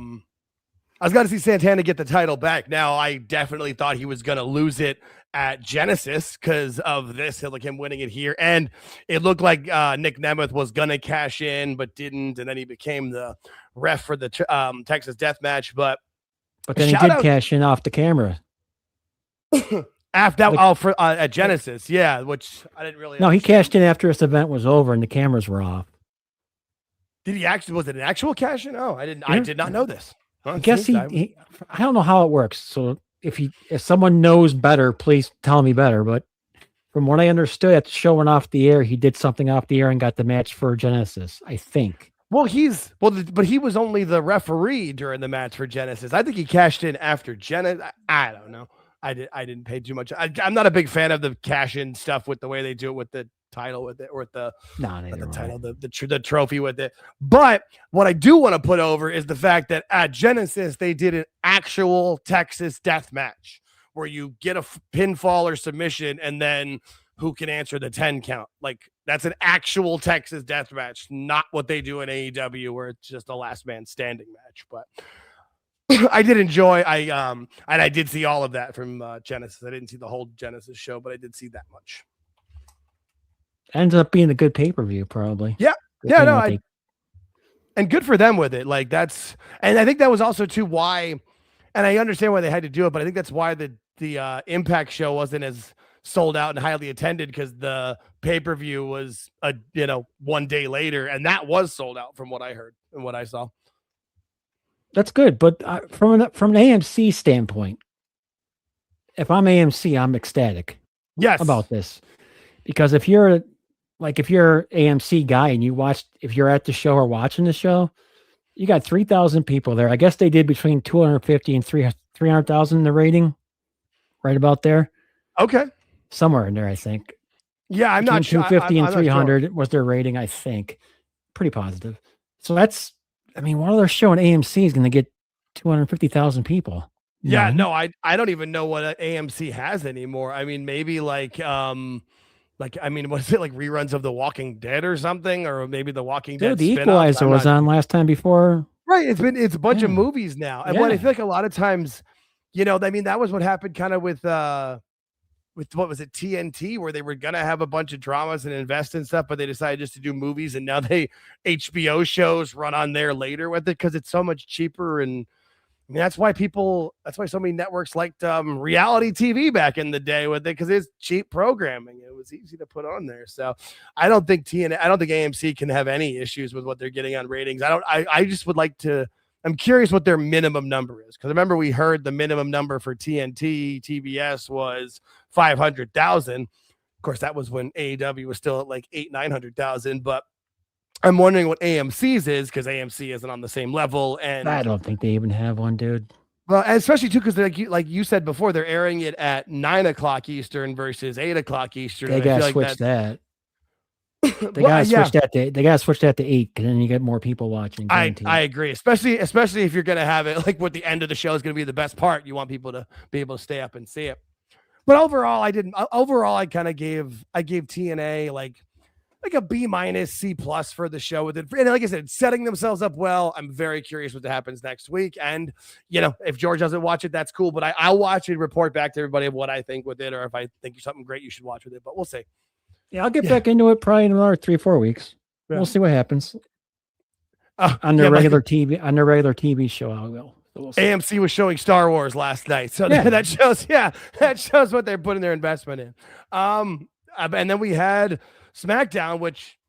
was glad to see Santana get the title back. Now, I definitely thought he was going to lose it at Genesis because of this, like him winning it here. And it looked like Nick Nemeth was going to cash in, but didn't. And then he became the ref for the Texas Death Match. But then he did cash in off the camera. After that, at Genesis, which I didn't really. No, he cashed in after this event was over and the cameras were off. Did he actually? Was it an actual cash in? Oh, I didn't. Yeah. I did not know this. I guess I don't know how it works. So if someone knows better, please tell me better. But from what I understood, at the show went off the air, he did something off the air and got the match for Genesis, I think. Well, but he was only the referee during the match for Genesis. I think he cashed in after Genesis. I don't know. I didn't pay too much. I'm not a big fan of the cash in stuff with the way they do it with the title with it, or with the title, the trophy with it. But what I do want to put over is the fact that at Genesis they did an actual Texas death match where you get a pinfall or submission, and then who can answer the 10 count. Like, that's an actual Texas death match, not what they do in AEW where it's just a last man standing match. But I did enjoy. And I did see all of that from Genesis. I didn't see the whole Genesis show, but I did see that much. Ends up being a good pay-per-view, probably. Yeah. And good for them with it. Like, and I think that was also too why, and I understand why they had to do it, but I think that's why the Impact show wasn't as sold out and highly attended, because the pay-per-view was 1 day later, and that was sold out from what I heard and what I saw. That's good, but from an AMC standpoint, if I'm AMC, I'm ecstatic. Yes, about this, because if you're AMC guy and if you're at the show or watching the show, you got 3,000 people there. I guess they did between 250 and 300,000 in the rating, right about there. Okay. Somewhere in there, I think. Yeah, I'm not sure. 250 and I'm 300 was their rating, I think. Pretty positive. So that's, I mean, one other show on AMC is going to get 250,000 people. Yeah, no, I don't even know what AMC has anymore. I mean, maybe like I mean, was it like reruns of The Walking Dead or something, or maybe The Walking Dead? The Equalizer was on last time before. Right, it's a bunch of movies now, and what I feel like a lot of times, you know, I mean, that was what happened kind of with what was it, TNT, where they were gonna have a bunch of dramas and invest in stuff, but they decided just to do movies, and now HBO shows run on there later with it because it's so much cheaper. And I mean, that's why so many networks liked reality TV back in the day with it, because it's cheap programming. It was easy to put on there. So I don't think AMC can have any issues with what they're getting on ratings. I just would like to. I'm curious what their minimum number is, because remember we heard the minimum number for TNT, TBS was 500,000. Of course, that was when AEW was still at like 900,000. But I'm wondering what AMC's is, because AMC isn't on the same level. And I don't think they even have one, dude. Well, and especially too, because like you said before, they're airing it at 9 o'clock Eastern versus 8 o'clock Eastern. They gotta switch that. They gotta switch that. They gotta switch that to 8, because then you get more people watching. I agree, especially if you're gonna have it like what the end of the show is gonna be the best part. You want people to be able to stay up and see it. But overall, I kind of gave TNA like a B- C+ for the show with it. And like I said, setting themselves up well. I'm very curious what happens next week. And you know, if George doesn't watch it, that's cool. But I'll watch it, report back to everybody of what I think with it, or if I think you're something great you should watch with it. But we'll see. Yeah, I'll get back into it probably in another 3-4 weeks. Yeah. We'll see what happens. On their regular TV show, I will. So we'll AMC was showing Star Wars last night, so that shows what they're putting their investment in. And then we had SmackDown, which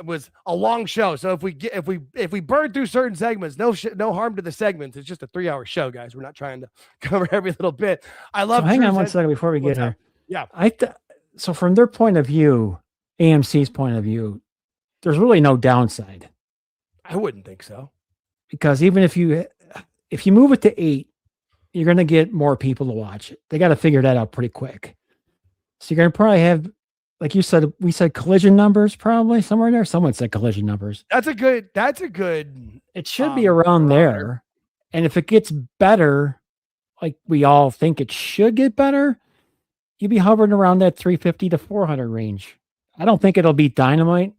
was a long show. So if we burn through certain segments, no harm to the segments. It's just a 3-hour show, guys. We're not trying to cover every little bit. I love. So hang on one second before we get here. Yeah, so from their point of view, AMC's point of view, there's really no downside. I wouldn't think so. Because even if you move it to 8, you're going to get more people to watch it. They got to figure that out pretty quick. So you're going to probably have, like you said, we said collision numbers probably somewhere in there. Someone said collision numbers. That's a good. It should be around there. And if it gets better, like we all think it should get better, you'd be hovering around that 350 to 400 range. I don't think it'll beat Dynamite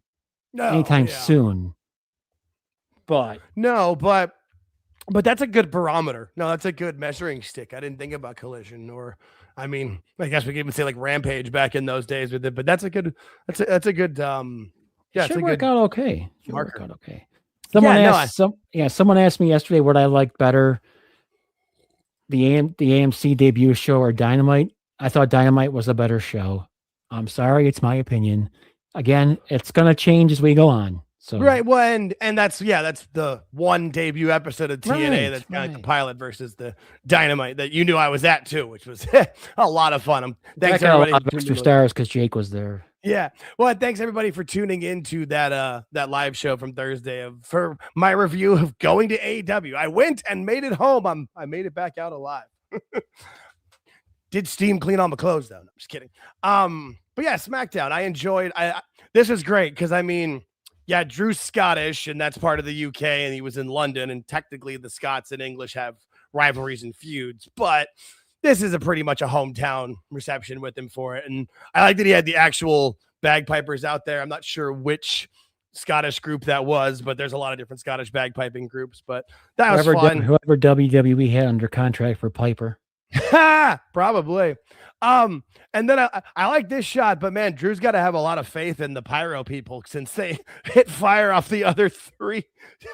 anytime soon. But that's a good barometer. No, that's a good measuring stick. I didn't think about collision, or I mean, I guess we could even say like Rampage back in those days with it. But that's a good. Yeah, should work out okay. Someone asked me yesterday what I liked better, the AMC debut show or Dynamite. I thought Dynamite was a better show. I'm sorry, it's my opinion. Again, it's gonna change as we go on. So right, well, and that's the one debut episode of TNA that's kind of like the pilot versus the Dynamite that you knew I was at too, which was a lot of fun. Thanks everybody. A lot of extra stars because Jake was there. Yeah, well, thanks everybody for tuning into that live show from Thursday for my review of going to AEW. I went and made it home. I made it back out alive. Did steam clean all my clothes though? No, I'm just kidding. But yeah, SmackDown. I enjoyed. This is great because I mean, yeah, Drew's Scottish and that's part of the UK, and he was in London, and technically the Scots and English have rivalries and feuds, but this is pretty much a hometown reception with him for it. And I like that he had the actual bagpipers out there. I'm not sure which Scottish group that was, but there's a lot of different Scottish bagpiping groups. But that was fun. Whoever WWE had under contract for Piper. Probably. And then I like this shot, but man, Drew's got to have a lot of faith in the pyro people since they hit fire off the other three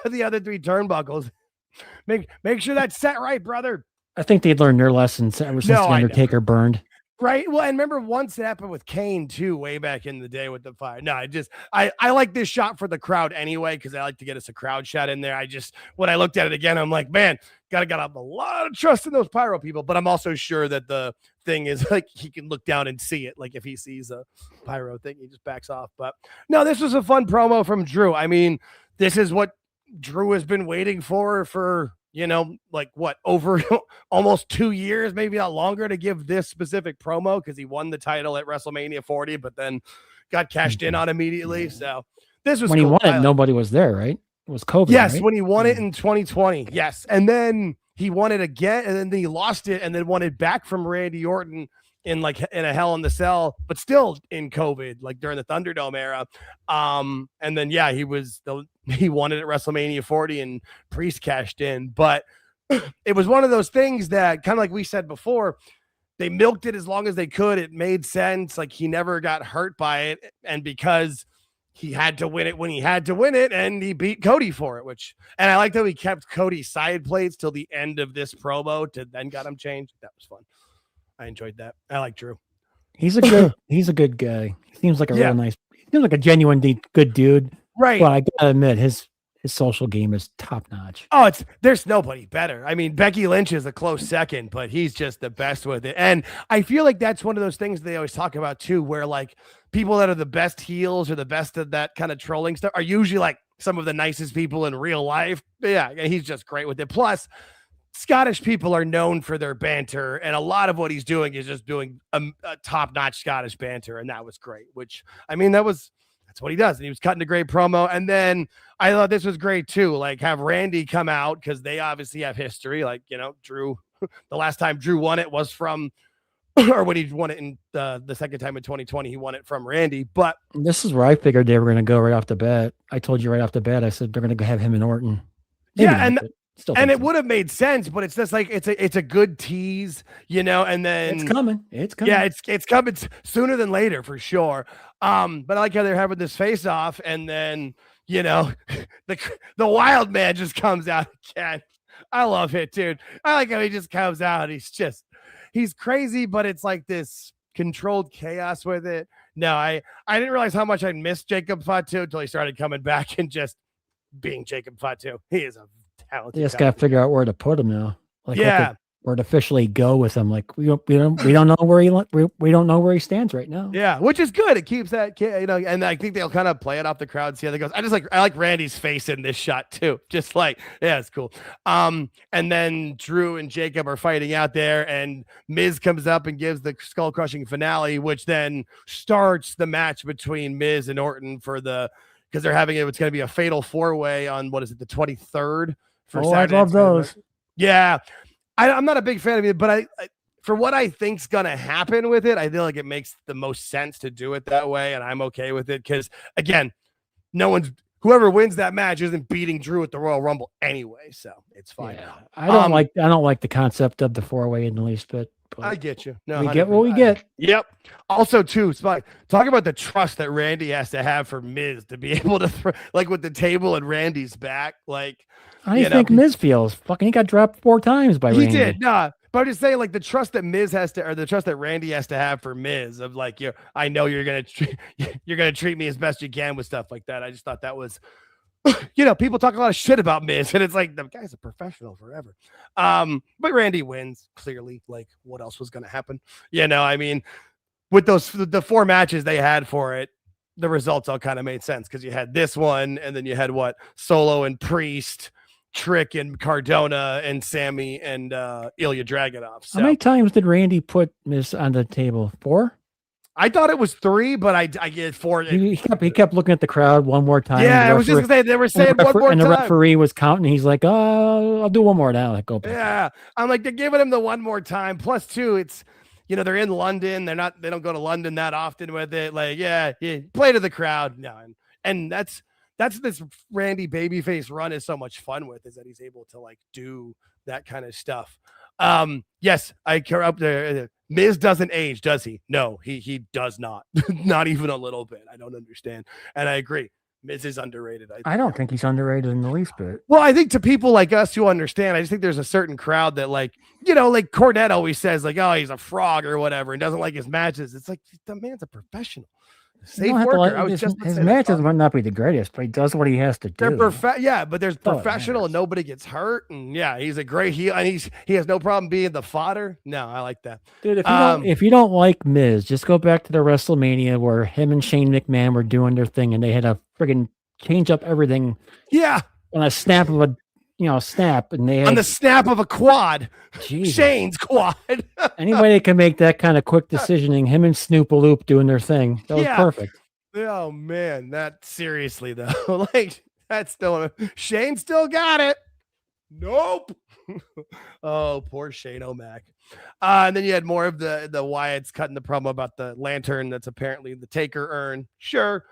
turnbuckles. Make sure that's set right, brother. I think they'd learned their lessons ever since the Undertaker burned. Right. Well, and remember once it happened with Kane too, way back in the day with the fire. No, I like this shot for the crowd anyway, because I like to get us a crowd shot in there. When I looked at it again, I'm like, man, got a lot of trust in those pyro people, but I'm also sure that the thing is like he can look down and see it. Like if he sees a pyro thing, he just backs off. But no, this was a fun promo from Drew. I mean, this is what Drew has been waiting for like what, over almost 2 years, maybe not longer, to give this specific promo because he won the title at WrestleMania 40, but then got cashed in on immediately. So this was when cool. He won it. Nobody was there, right? It was COVID. Yes, right? when he won it in 2020. Yes, and then he won it again, and then he lost it, and then won it back from Randy Orton in a Hell in the Cell, but still in COVID, like during the Thunderdome era. And then he won it at WrestleMania 40, and Priest cashed in. But it was one of those things that, kind of like we said before, they milked it as long as they could. It made sense. Like, he never got hurt by it, and because he had to win it when he had to win it, and he beat Cody for it, and I like that we kept Cody's side plates till the end of this promo to then got him changed. That was fun. I enjoyed that. I like Drew. He's a good guy. He seems like a real nice, he seems like a genuine good dude. Right. But I gotta admit, his social game is top notch. Oh, there's nobody better. I mean, Becky Lynch is a close second, but he's just the best with it. And I feel like that's one of those things they always talk about too, where like people that are the best heels or the best of that kind of trolling stuff are usually like some of the nicest people in real life. Yeah, he's just great with it. Plus, Scottish people are known for their banter, and a lot of what he's doing is just doing a top-notch Scottish banter, and that was great. Which, I mean, that's what he does, and he was cutting a great promo. And then I thought this was great too, like have Randy come out, because they obviously have history. Like, Drew, the last time Drew won it was from, or when he won it in the second time in 2020, he won it from Randy. But this is where I figured they were going to go right off the bat. I told you right off the bat, I said they're going to have him and Orton. Maybe and it would have made sense, but it's just like it's a good tease, and then it's coming. Yeah, it's coming sooner than later for sure. But I like how they're having this face off, and then the wild man just comes out again. I love it, dude. I like how he just comes out. He's crazy, but it's like this controlled chaos with it. No, I didn't realize how much I missed Jacob Fatu until he started coming back and just being Jacob Fatu. He is a talented. You just got to figure out where to put him now. Like, where to officially go with him. Like, we don't know where we don't know where he stands right now. Yeah, which is good. It keeps that kid, and I think they'll kind of play it off the crowd. See how that goes. I like Randy's face in this shot too. Just like, yeah, it's cool. And then Drew and Jacob are fighting out there, and Miz comes up and gives the skull crushing finale, which then starts the match between Miz and Orton because they're having it's going to be a fatal 4-way on, what is it, the 23rd for Saturday. I love those. Yeah. I'm not a big fan of it, but I for what I think's going to happen with it, I feel like it makes the most sense to do it that way. And I'm okay with it. Cause again, whoever wins that match isn't beating Drew at the Royal Rumble anyway. So it's fine. Yeah. I don't like the concept of the 4-way in the least bit. I get you. No, we get what we get. Yep. Also, too, talk about the trust that Randy has to have for Miz to be able to throw, like with the table and Randy's back. Like, how do you think Miz feels? Fucking, he got dropped 4 times by Randy. He did. Nah, but I'm just saying, like, the trust that Miz has to, or the trust that Randy has to have for Miz, of like, I know you're gonna treat me as best you can with stuff like that. I just thought that was. People talk a lot of shit about Miz, and it's like, the guy's a professional forever. But Randy wins clearly. Like, what else was going to happen? I mean, with the 4 matches they had for it, the results all kind of made sense, because you had this one, and then you had Solo and Priest, Trick and Cardona, and Sammy and Ilya Dragunov. So, how many times did Randy put Miz on the table? 4? I thought it was 3, but I get 4. He kept looking at the crowd one more time. Yeah, I was just gonna say, they were saying one more time. And the referee was counting. He's like, "Oh, I'll do one more now." Like, go back. Yeah, I'm like, they're giving him the one more time. Plus, 2, it's they're in London. They don't go to London that often with it. Like, yeah, play to the crowd. No, and that's this Randy babyface run is so much fun with, is that he's able to like do that kind of stuff. Yes, I care up there. Miz doesn't age, does he? No, he does not. Not even a little bit. I don't understand. And I agree. Miz is underrated. I don't think he's underrated in the least bit. Well, I think to people like us who understand, I just think there's a certain crowd that like Cornette always says like, oh, he's a frog or whatever, and doesn't like his matches. It's like, the man's a professional. Safe worker. His matches might not be the greatest, but he does what he has to do. They're but there's professional and nobody gets hurt. And yeah, he's a great heel, and he has no problem being the fodder. No, I like that. Dude, if you don't like Miz, just go back to the WrestleMania where him and Shane McMahon were doing their thing, and they had to friggin' change up everything. Yeah. On a snap of a snap, and they on the snap of a quad. Jesus. Shane's quad. Anybody that can make that kind of quick decisioning, him and Snoop-a-Loop doing their thing. That was perfect. Oh man, that seriously though. Like that's still Shane still got it. Nope. Oh, poor Shane O'Mac. And then you had more of the Wyatts cutting the promo about the lantern that's apparently the Taker urn. Sure.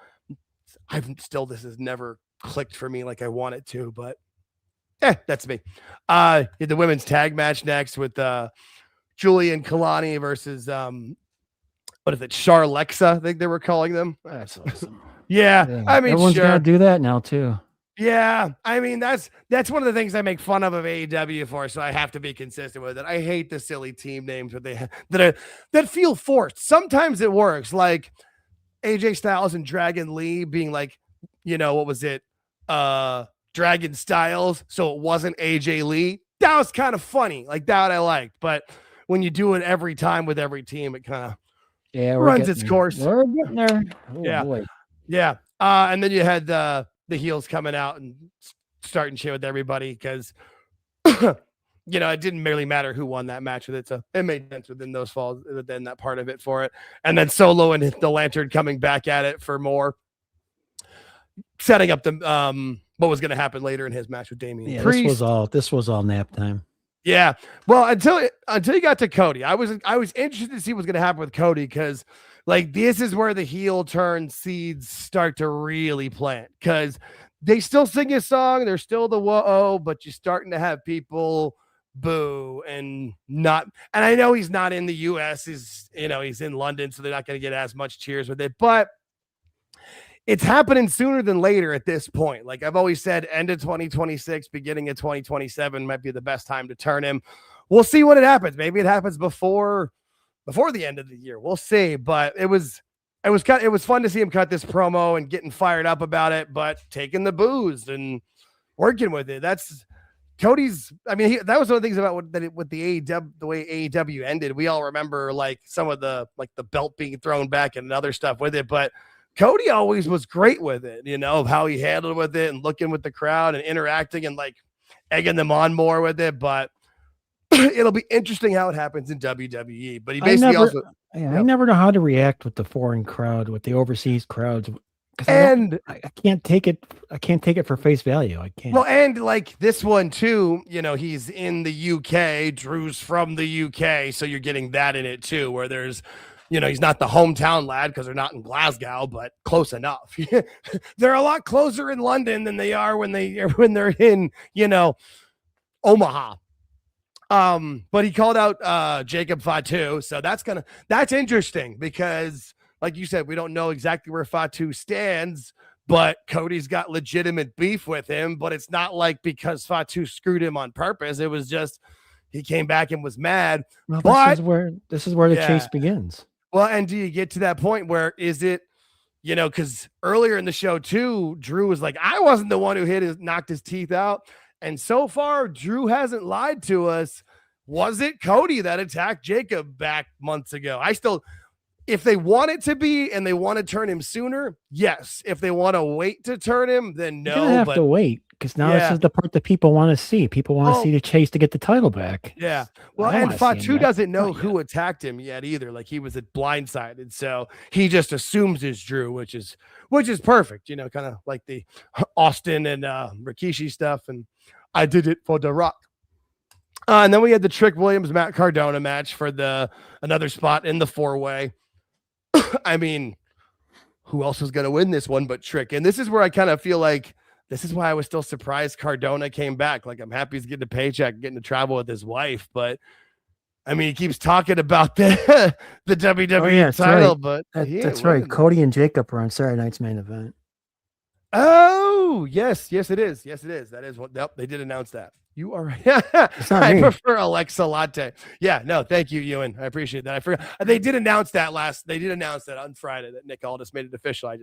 This has never clicked for me like I want it to, but that's me. The women's tag match next with Julie and Kalani versus what is it, Charlexa, I think they were calling them. That's awesome. Yeah. I mean, everyone's gonna do that now too. Yeah, I mean that's one of the things I make fun of AEW for, so I have to be consistent with it. I hate the silly team names that feel forced. Sometimes it works, like AJ Styles and Dragon Lee being like, what was it, Dragon Styles, so it wasn't AJ Lee. That was kind of funny, like that I liked. But when you do it every time with every team, it kind of runs its course. We're getting there. Oh, boy. Yeah. And then you had the heels coming out and starting shit with everybody because, it didn't really matter who won that match with it. So it made sense within those falls, within that part of it for it. And then Solo and the Lantern coming back at it for more, setting up the what was going to happen later in his match with Damian Priest. This was all nap time. Yeah. Well, until you got to Cody, I was interested to see what's going to happen with Cody because like this is where the heel turn seeds start to really plant because they still sing a song. They're still the whoa, but you're starting to have people boo and not. And I know he's not in the US. He's in London, so they're not going to get as much cheers with it. But it's happening sooner than later at this point. Like I've always said, end of 2026, beginning of 2027 might be the best time to turn him. We'll see when it happens. Maybe it happens before the end of the year. We'll see. But it was fun to see him cut this promo and getting fired up about it, but taking the boos and working with it. That's Cody's. I mean, that was one of the things about with the AEW, the way AEW ended. We all remember like some of the belt being thrown back and other stuff with it, but Cody always was great with it, of how he handled with it and looking with the crowd and interacting and like egging them on more with it. But it'll be interesting how it happens in WWE. But he basically I never know how to react with the foreign crowd, with the overseas crowds. And I can't take it. I can't take it for face value. I can't. Well, and like this one too, he's in the UK. Drew's from the UK, so you're getting that in it too, where there's, he's not the hometown lad because they're not in Glasgow, but close enough. They're a lot closer in London than they are when they're in, Omaha. But he called out Jacob Fatu, so that's interesting because, like you said, we don't know exactly where Fatu stands, but Cody's got legitimate beef with him. But it's not like because Fatu screwed him on purpose. It was just he came back and was mad. Well, this is where the chase begins. Well, and do you get to that point where is it, because earlier in the show too, Drew was like, I wasn't the one who knocked his teeth out. And so far, Drew hasn't lied to us. Was it Cody that attacked Jacob back months ago? If they want it to be and they want to turn him sooner, yes. If they want to wait to turn him, then no. You have to wait because now this is the part that people want to see. People want to see the chase to get the title back. Yeah. Well, and Fatu doesn't know who attacked him yet either. Like he was blindsided, so he just assumes it's Drew, which is perfect. Kind of like the Austin and Rikishi stuff. And I did it for The Rock. And then we had the Trick Williams Matt Cardona match for another spot in the 4-way. I mean, who else is going to win this one but Trick? And this is where I kind of feel like this is why I was still surprised Cardona came back. Like I'm happy he's getting a paycheck, getting to travel with his wife, but I mean, he keeps talking about the WWE title, right. but that's right. Cody and Jacob are on Saturday night's main event. Oh, yes, it is. That is what. Yep, they did announce that. You are right. I prefer Alexa Latte. Yeah, no, thank you, Ewan. I appreciate that. I forgot. They did announce that on Friday that Nick Aldis made it official.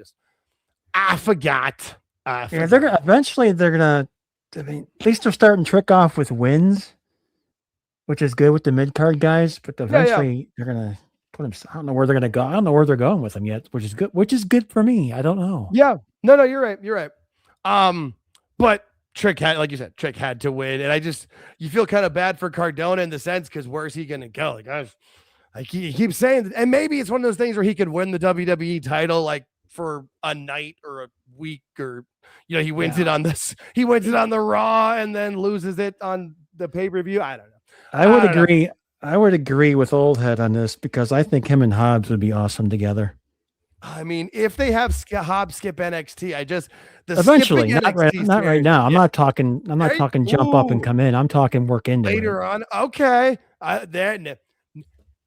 I forgot. Yeah, they're gonna. I mean, at least they're starting Trick off with wins, which is good with the mid card guys. But eventually they're gonna put him. I don't know where they're gonna go. I don't know where they're going with him yet, which is good. Which is good for me. I don't know. Yeah. No, you're right. But Trick had, like you said, Trick had to win. And you feel kind of bad for Cardona in the sense, because where's he going to go? Like, he keeps saying that, and maybe it's one of those things where he could win the WWE title, like for a night or a week, or, he wins it on this, he wins it on the Raw and then loses it on the pay-per-view. I don't know. I would agree. I would agree with Old Head on this, because I think him and Hobbs would be awesome together. I mean, if they have Hobbs skip NXT, eventually, not right now. I'm not talking jump up and come in. I'm talking work into later on. Okay.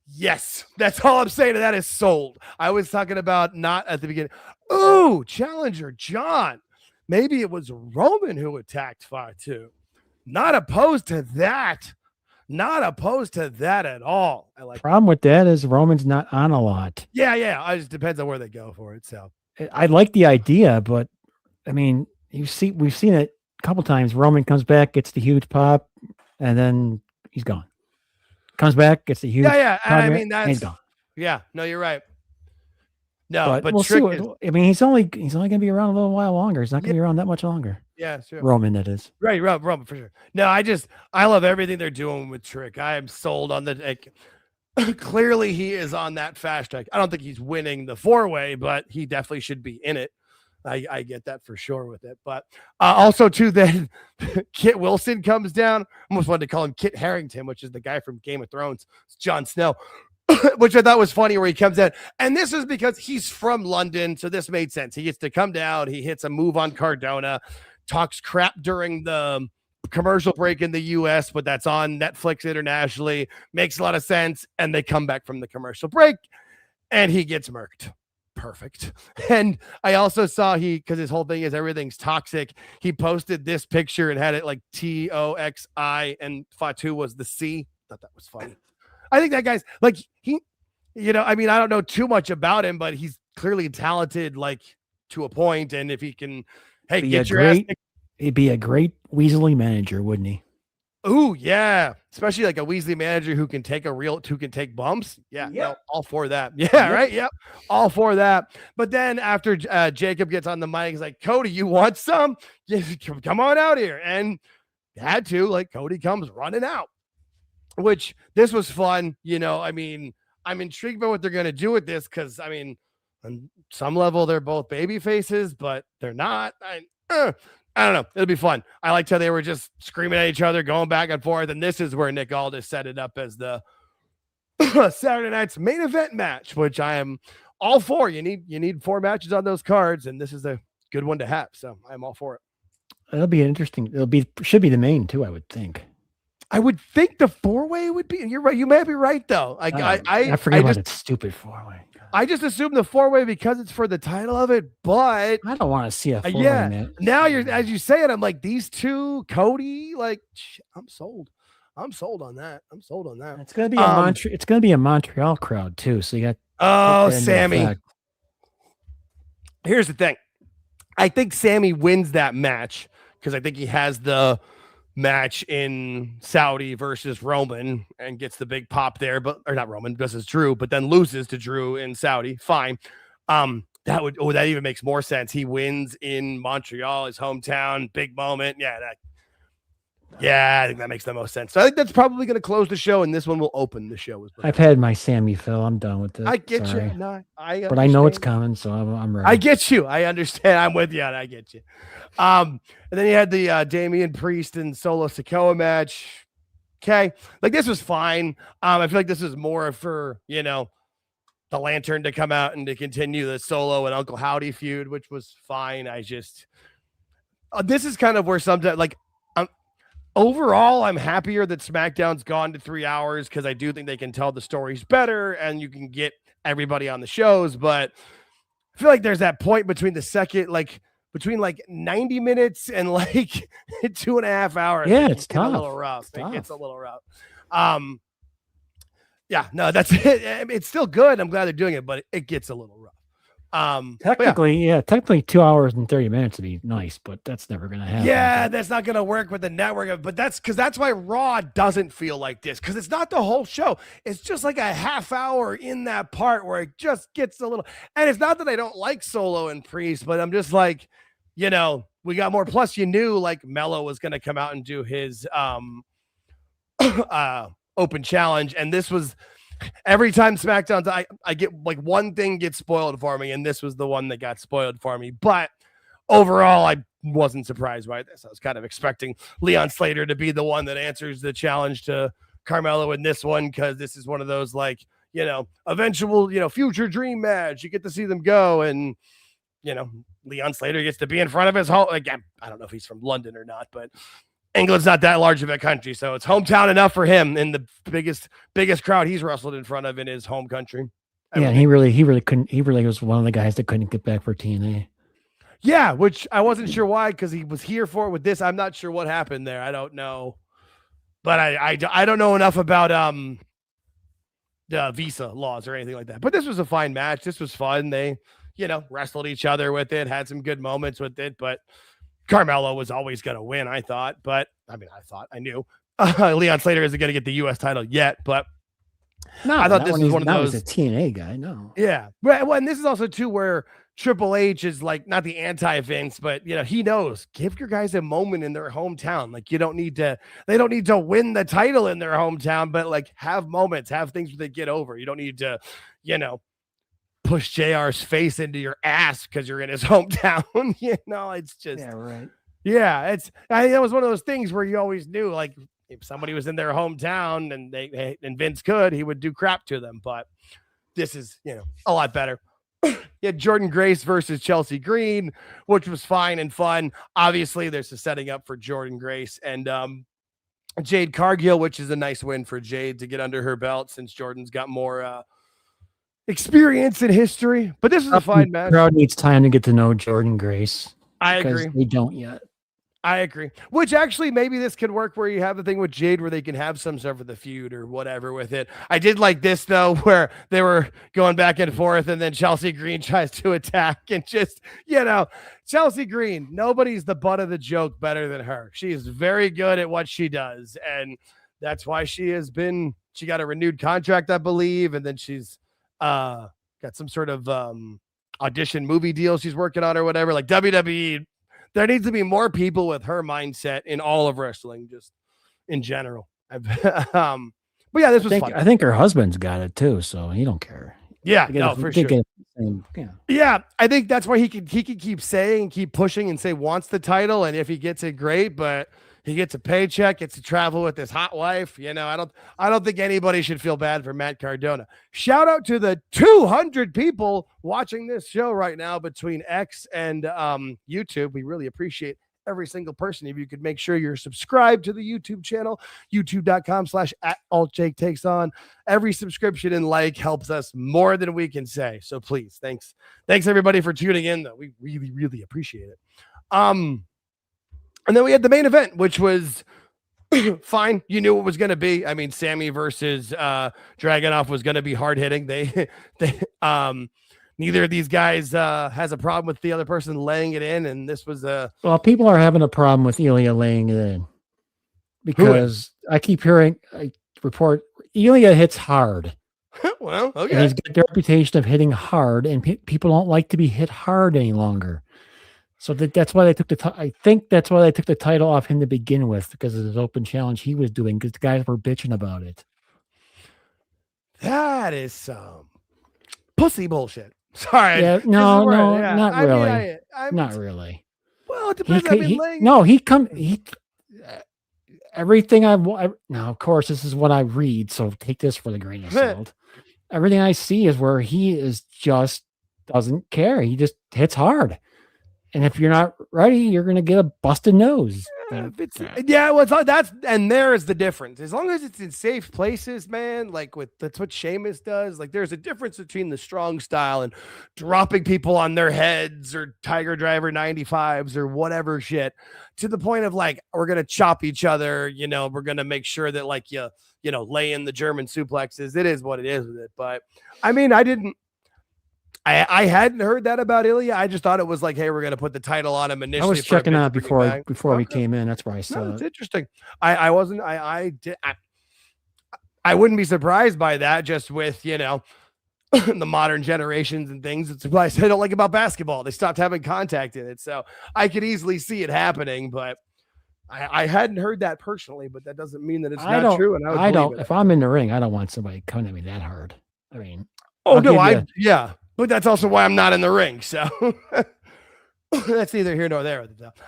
Yes, that's all I'm saying. That is sold. I was talking about not at the beginning. Ooh, Challenger John. Maybe it was Roman who attacked Fatu. Not opposed to that. Not opposed to that at all. Problem with that is Roman's not on a lot. Yeah. It just depends on where they go for it. So I like the idea, but I mean, we've seen it a couple times. Roman comes back, gets the huge pop, and then he's gone. Comes back, gets the huge. Yeah. I mean, he's gone. Yeah. No, you're right. No, but we'll see. I mean, he's only going to be around a little while longer. He's not going to be around that much longer. Yeah, sure. Roman, that is. Right, Roman for sure. No, I love everything they're doing with Trick. I am sold on the. Clearly, he is on that fast track. I don't think he's winning the 4-way, but he definitely should be in it. I get that for sure with it. But also, too, then Kit Wilson comes down. I almost wanted to call him Kit Harington, which is the guy from Game of Thrones. It's Jon Snow. Which I thought was funny, where he comes in, and this is because he's from London, so this made sense. He gets to come down, he hits a move on Cardona, talks crap during the commercial break in the US, but that's on Netflix internationally, makes a lot of sense, and they come back from the commercial break, and he gets murked. Perfect. And I also saw because his whole thing is everything's toxic, he posted this picture and had it like TOXI, and Fatu was the C. Thought that was funny. I think that guy's like, I mean, I don't know too much about him, but he's clearly talented, like to a point. And if he can, get your ass. He'd be a great Weasley manager, wouldn't he? Ooh, yeah. Especially like a Weasley manager who can take bumps. Yeah. Yep. No, all for that. Yeah. Right. Yep. All for that. But then after Jacob gets on the mic, he's like, Cody, you want some? Yeah, come on out here. And had to, like, Cody comes running out. Which this was fun, I mean, I'm intrigued by what they're going to do with this, because I mean, on some level they're both baby faces, but they're not. I don't know. It'll be fun. I liked how they were just screaming at each other, going back and forth, and this is where Nick Aldis set it up as the Saturday night's main event match, which I am all for. You need 4 matches on those cards, and this is a good one to have. So I'm all for it. It'll be interesting. Should be the main too, I would think. I would think the 4-way would be. You're right. You may be right though. I forget about that stupid 4-way. I just assumed the 4-way because it's for the title of it, but I don't want to see a 4-way. Yeah. Now as you say it, I'm like, these two, Cody. Like, I'm sold. I'm sold on that. It's gonna be it's gonna be a Montreal crowd too. So you got Sammy. Here's the thing. I think Sammy wins that match because I think he has the match in Saudi versus Roman and gets the big pop there, or not Roman versus Drew, but then loses to Drew in Saudi. Fine. That even makes more sense. He wins in Montreal, his hometown, big moment. I think that makes the most sense. So I think that's probably going to close the show, and this one will open the show. I've had my Sammy fill. I'm done with this. I get you. No, but I know it's coming, so I'm ready. I get you. I understand. I'm with you, and I get you. And then you had the Damian Priest and Solo Sikoa match. Okay, like this was fine. I feel like this is more for the Lantern to come out and to continue the Solo and Uncle Howdy feud, which was fine. I just this is kind of where sometimes like. Overall, I'm happier that SmackDown's gone to 3 hours because I do think they can tell the stories better and you can get everybody on the shows. But I feel like there's that point between between 90 minutes and 2.5 hours. Yeah, it's tough. A little rough. It gets a little rough. Yeah, no, that's it. It's still good. I'm glad they're doing it, but it gets a little rough. Technically 2 hours and 30 minutes would be nice, but that's never going to happen. Yeah, that's not going to work with the network. But that's why Raw doesn't feel like this, because it's not the whole show. It's just like a half hour in that part where it just gets a little. And it's not that I don't like Solo and Priest, but I'm just like, we got more. Plus, you knew like Mello was going to come out and do his open challenge, and this was every time SmackDown, I get like one thing gets spoiled for me, and this was the one that got spoiled for me. But overall, I wasn't surprised by this. I was kind of expecting Leon Slater to be the one that answers the challenge to Carmelo in this one, because this is one of those like, eventual, future dream match. You get to see them go, and Leon Slater gets to be in front of his home. Again, I don't know if he's from London or not, but England's not that large of a country, so it's hometown enough for him in the biggest crowd he's wrestled in front of in his home country. Yeah, he really couldn't. He really was one of the guys that couldn't get back for TNA. Yeah, which I wasn't sure why, because he was here for it with this. I'm not sure what happened there. I don't know, but I don't know enough about the visa laws or anything like that. But this was a fine match. This was fun. They wrestled each other with it, had some good moments with it, but Carmelo was always going to win, I thought. But I knew Leon Slater isn't going to get the U.S. title yet, but no, I thought this was one of those. He's a TNA guy, no. Yeah, well, and this is also too where Triple H is like not the anti-Vince, but he knows, give your guys a moment in their hometown. Like they don't need to win the title in their hometown, but like have moments, have things where they get over. You don't need to, push JR's face into your ass because you're in his hometown. It's just, yeah, right. Yeah, I think that was one of those things where you always knew, like, if somebody was in their hometown and Vince could, he would do crap to them. But this is, a lot better. You had Jordan Grace versus Chelsea Green, which was fine and fun. Obviously, there's a setting up for Jordan Grace and Jade Cargill, which is a nice win for Jade to get under her belt since Jordan's got more experience in history. But this is a fine match. The crowd needs time to get to know Jordan Grace. I agree. They don't yet. I agree. Which actually, maybe this could work where you have the thing with Jade where they can have some sort of the feud or whatever with it. I did like this, though, where they were going back and forth, and then Chelsea Green tries to attack and just, Chelsea Green, nobody's the butt of the joke better than her. She is very good at what she does, and that's why she got a renewed contract, I believe, and then she's got some sort of audition movie deal she's working on or whatever. Like WWE, there needs to be more people with her mindset in all of wrestling, just in general. But yeah, this was fun. I think her husband's got it too, so he don't care. Yeah, no, for sure. Yeah, I think that's why he can keep saying, keep pushing, and say wants the title, and if he gets it, great. But he gets a paycheck, gets to travel with his hot wife. I don't think anybody should feel bad for Matt Cardona. Shout out to the 200 people watching this show right now between X and YouTube. We really appreciate every single person. If you could make sure you're subscribed to the YouTube channel, youtube.com/AltJakeTakesOn. Every subscription and like helps us more than we can say. So please, thanks everybody for tuning in, though. We really, really appreciate it. And then we had the main event, which was fine. You knew it was going to be. I mean, Sammy versus Dragunov was going to be hard hitting. They neither of these guys has a problem with the other person laying it in, and this was well, people are having a problem with Ilya laying it in because I keep hearing report Ilya hits hard. Well, okay. And he's got the reputation of hitting hard, and people don't like to be hit hard any longer. So that's why they took I think that's why they took the title off him to begin with, because of his open challenge he was doing, because the guys were bitching about it. That is some pussy bullshit. Sorry. Yeah, no, not really. Not really. Well, it depends. Everything now, of course, this is what I read, so take this for the grain of salt. Everything I see is where he is just doesn't care. He just hits hard. And if you're not ready, you're going to get a busted nose. Well, and there is the difference. As long as it's in safe places, man, that's what Sheamus does. Like, there's a difference between the strong style and dropping people on their heads or Tiger Driver 95s or whatever shit, to the point of like, we're going to chop each other. We're going to make sure that like, you lay in the German suplexes. It is what it is with it. But I mean, I hadn't heard that about Ilya. I just thought it was like, hey, we're going to put the title on him initially. I was checking out before we came in. That's why I saw it's interesting. I wouldn't be surprised by that, just with, the modern generations and things. It's what I don't like about basketball. They stopped having contact in it. So I could easily see it happening, but I hadn't heard that personally, but that doesn't mean that it's not true. And I don't, if I'm in the ring, I don't want somebody coming at me that hard. I mean, yeah, but that's also why I'm not in the ring. So that's neither here nor there.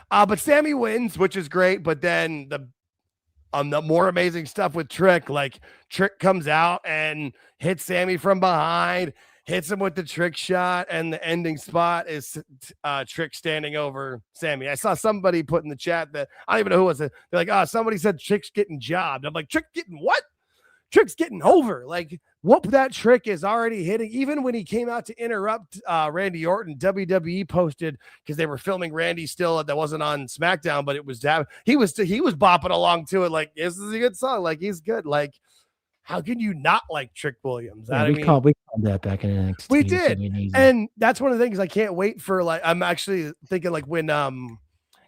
But Sammy wins, which is great. But then the more amazing stuff with Trick, like Trick comes out and hits Sammy from behind, hits him with the trick shot, and the ending spot is Trick standing over Sammy. I saw somebody put in the chat that I don't even know who was it. They're like, somebody said Trick's getting jobbed. I'm like, Trick getting what? Trick's getting over. Like, whoop, that Trick is already hitting. Even when he came out to interrupt Randy Orton, WWE posted, because they were filming Randy still, that wasn't on SmackDown, but it was he was bopping along to it like, this is a good song. Like, he's good. Like, how can you not like Trick Williams? Yeah, we called that back in NXT. We did. And that's one of the things I can't wait for. Like, I'm actually thinking like when,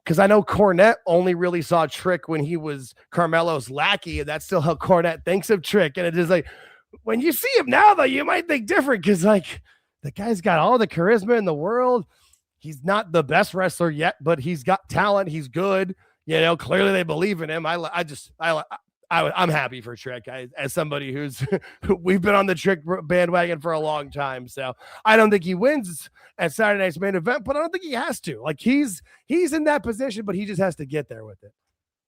because I know Cornette only really saw Trick when he was Carmelo's lackey, and that's still how Cornette thinks of Trick. And it is like, when you see him now, though, you might think different, because like the guy's got all the charisma in the world. He's not the best wrestler yet, but he's got talent. He's good. You know, clearly they believe in him. I'm happy for Trick, as somebody who's we've been on the Trick bandwagon for a long time. So I don't think he wins at Saturday night's main event, but I don't think he has to. Like, he's in that position, but he just has to get there with it.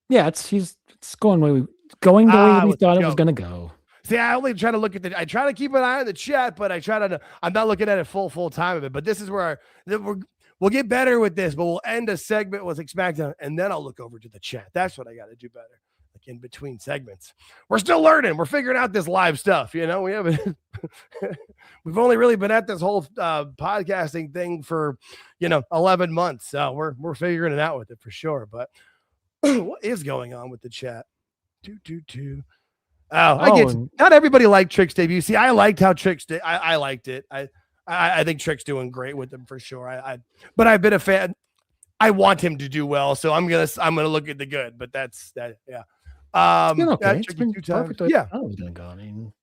Yeah, it's going the way we thought it was going to go. See, I only try to look at I try to keep an eye on the chat, but I'm not looking at it full time of it. But this is where we'll get better with this, but we'll end a segment with SmackDown, and then I'll look over to the chat. That's what I got to do better. Like, in between segments, we're still learning. We're figuring out this live stuff. You know, we've only really been at this whole podcasting thing for 11 months. So we're figuring it out with it for sure. But what is going on with the chat? I get not everybody liked Trick's debut. See, I liked how Trick's did. I liked it. I think Trick's doing great with them for sure. But I've been a fan. I want him to do well, so I'm gonna look at the good. But that's that. Yeah. Okay. It's been perfect. Yeah. I was gonna go. I mean,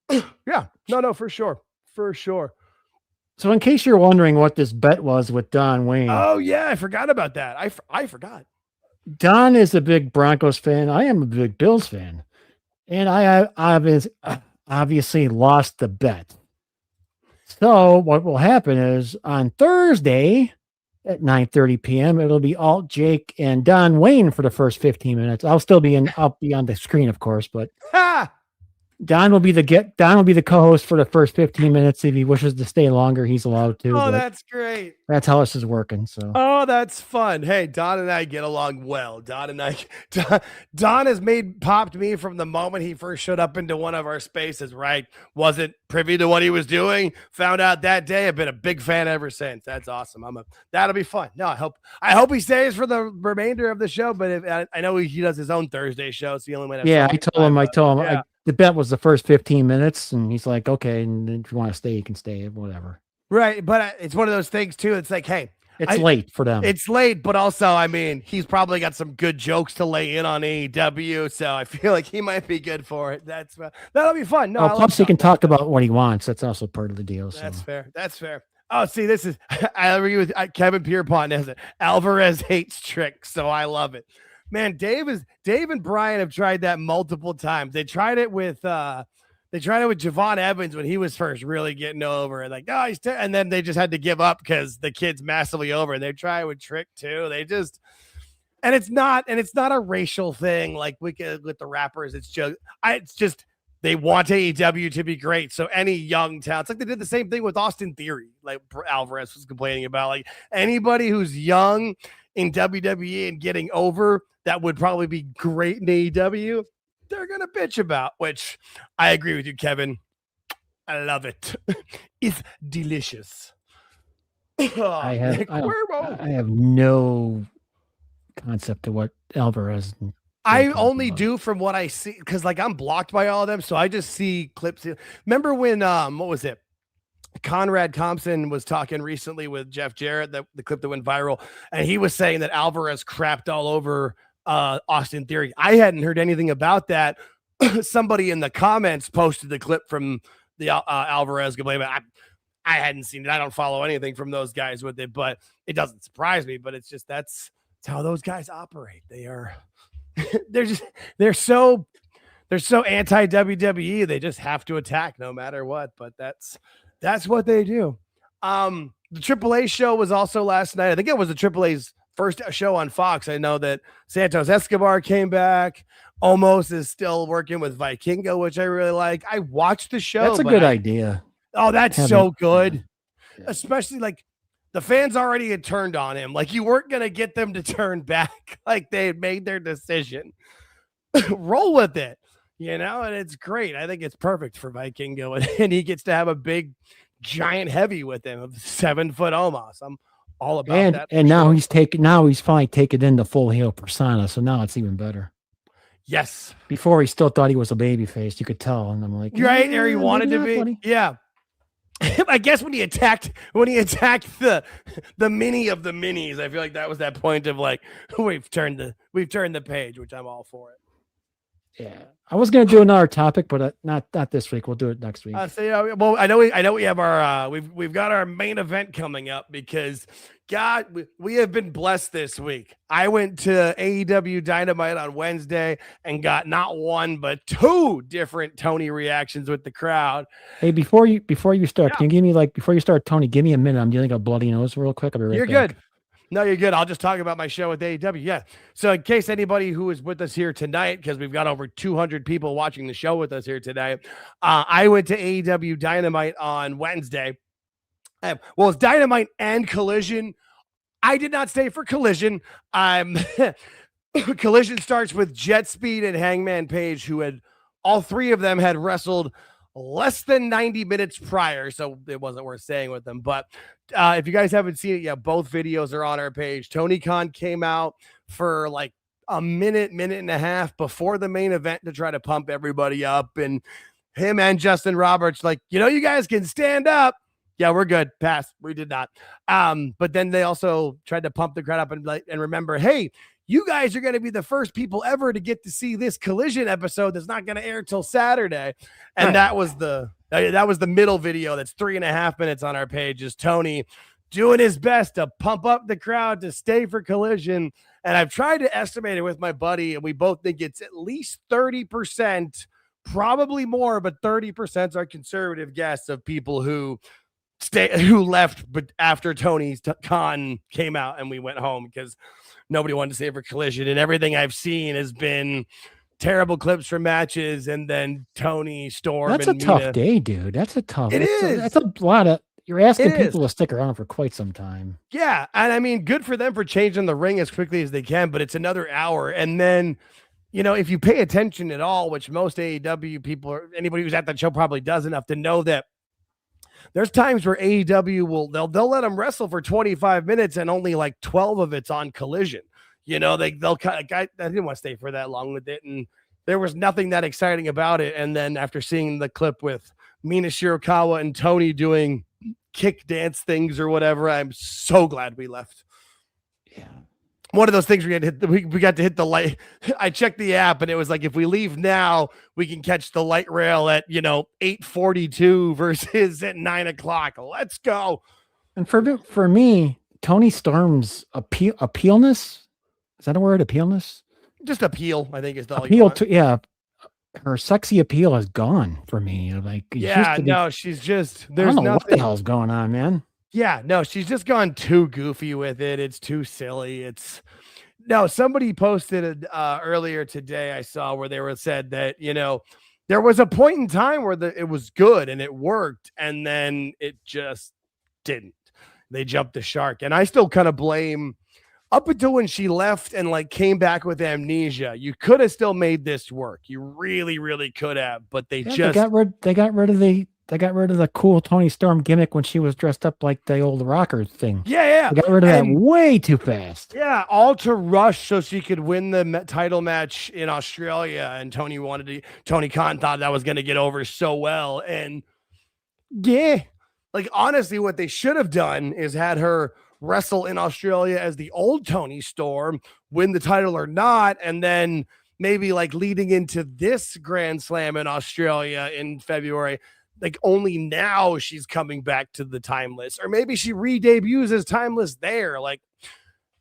yeah. No, for sure. So in case you're wondering what this bet was with Don Wayne. Oh yeah, I forgot about that. I forgot. Don is a big Broncos fan. I am a big Bills fan. And I obviously lost the bet. So what will happen is on Thursday at 9:30 p.m. it'll be AltJake and Don Wayne for the first 15 minutes. I'll be on the screen, of course, but Don will be the co-host for the first 15 minutes. If he wishes to stay longer, he's allowed to. Oh, that's great. That's how this is working. So. Oh, that's fun. Hey, Don and I get along well. Don has popped me from the moment he first showed up into one of our spaces, right? Wasn't privy to what he was doing. Found out that day. I've been a big fan ever since. That's awesome. That'll be fun. No, I hope he stays for the remainder of the show, but I know he does his own Thursday show. So he only might have I told him. Yeah. The bet was the first 15 minutes, and he's like, okay, and if you want to stay, you can stay, whatever. Right, but it's one of those things, too. It's like, hey. It's late for them. It's late, but also, I mean, he's probably got some good jokes to lay in on AEW, so I feel like he might be good for it. That'll be fun. No, plus he can talk about what he wants. That's also part of the deal. So. That's fair. Oh, see, this is – I agree with Kevin Pierpont. Has it. Alvarez hates Trick, so I love it. Man, Dave and Brian have tried that multiple times. They tried it with Javon Evans when he was first really getting over, and like, oh, and then they just had to give up because the kid's massively over. And they try it with Trick too. And it's not a racial thing like with the rappers. It's just they want AEW to be great. So any young talent, it's like they did the same thing with Austin Theory, like Alvarez was complaining about, like anybody who's young in WWE and getting over that would probably be great in AEW, they're going to bitch about, which I agree with you, Kevin. I love it. It's delicious. I have no concept of what Alvarez. I only do from what I see, because like I'm blocked by all of them, so I just see clips. Remember when what was it? Conrad Thompson was talking recently with Jeff Jarrett, the clip that went viral, and he was saying that Alvarez crapped all over Austin Theory. I hadn't heard anything about that. Somebody in the comments posted the clip from the Alvarez complaining about, I hadn't seen it. I don't follow anything from those guys with it, but it doesn't surprise me. But it's just that's how those guys operate. They are they're so anti WWE. They just have to attack no matter what. But that's what they do. The AAA show was also last night. I think it was the AAA's first show on Fox. I know that Santos Escobar came back. Omos is still working with Vikingo, which I really like. I watched the show. That's a good idea. Oh, that's so good. Yeah. Especially like the fans already had turned on him. Like you weren't going to get them to turn back. Like they had made their decision. Roll with it, and it's great. I think it's perfect for Vikingo. And he gets to have a big, giant heavy with him of 7-foot Omos. I'm all about that. And now he's finally taken in the full heel persona. So now it's even better. Yes. Before he still thought he was a baby face, you could tell. And I'm like, right, or he wanted to be. Funny. Yeah. I guess when he attacked the mini of the minis, I feel like that was that point of like we've turned the page, which I'm all for it. Yeah, I was gonna do another topic, but not this week. We'll do it next week. Well, I know we have our we've got our main event coming up because God, we have been blessed this week. I went to AEW Dynamite on Wednesday and got not one but 2 different Tony reactions with the crowd. Hey, before you start, can you give me before you start, Tony? Give me a minute. I'm dealing with a bloody nose real quick. I'll be right You're back. Good. No, you're good. I'll just talk about my show with AEW. Yeah. So in case anybody who is with us here tonight, because we've got over 200 people watching the show with us here tonight, I went to AEW Dynamite on Wednesday. Well, it's Dynamite and Collision. I did not stay for Collision. Collision starts with Jet Speed and Hangman Page, who had all 3 of them had wrestled less than 90 minutes prior, so it wasn't worth staying with them. But if you guys haven't seen it yet, both videos are on our page. Tony Khan came out for like a minute and a half before the main event to try to pump everybody up, and him and Justin Roberts like, you guys can stand up. Yeah, we're good. Pass. We did not. But then they also tried to pump the crowd up and remember, hey, you guys are going to be the first people ever to get to see this Collision episode that's not going to air till Saturday. And that was the middle video. That's 3.5 minutes on our page. Is Tony doing his best to pump up the crowd to stay for Collision. And I've tried to estimate it with my buddy, and we both think it's at least 30%, probably more, but 30% are conservative guess of people who left, but after Tony's Khan came out and we went home because nobody wanted to stay for Collision. And everything I've seen has been terrible clips from matches, and then Tony Storm. That's and a tough Mina. day, dude. That's a tough. That's a lot of. You're asking people to stick around for quite some time. Yeah, and I mean, good for them for changing the ring as quickly as they can, but it's another hour, and then. If you pay attention at all, which most AEW people or anybody who's at that show probably does enough to know that there's times where AEW they'll let them wrestle for 25 minutes and only like 12 of it's on Collision. They'll kind of, I didn't want to stay for that long with it, and there was nothing that exciting about it. And then after seeing the clip with Mina Shirakawa and Tony doing kick dance things or whatever, I'm so glad we left. Yeah. One of those things we got to hit the light. I checked the app and it was like, if we leave now, we can catch the light rail at 8:42 versus at 9:00. Let's go. And for me, Tony Storm's appealness, is that a word? Appealness? Just appeal, I think is the appeal to. Yeah, her sexy appeal is gone for me. Like, she's just. I don't know what the hell's going on, man. Yeah, no, she's just gone too goofy with it. It's too silly. Somebody posted earlier today, I saw where they said that, there was a point in time where it was good and it worked, and then it just didn't. They jumped the shark. And I still kind of blame up until when she left and came back with amnesia. You could have still made this work. You really, really could have, but they got rid of the cool Tony Storm gimmick when she was dressed up like the old rocker thing. Yeah. They got rid of that way too fast. Yeah, all to rush so she could win the title match in Australia. And Tony Khan thought that was going to get over so well. And yeah, honestly, what they should have done is had her wrestle in Australia as the old Tony Storm, win the title or not, and then maybe leading into this Grand Slam in Australia in February, like only now she's coming back to the Timeless, or maybe she re-debuts as Timeless there. Like,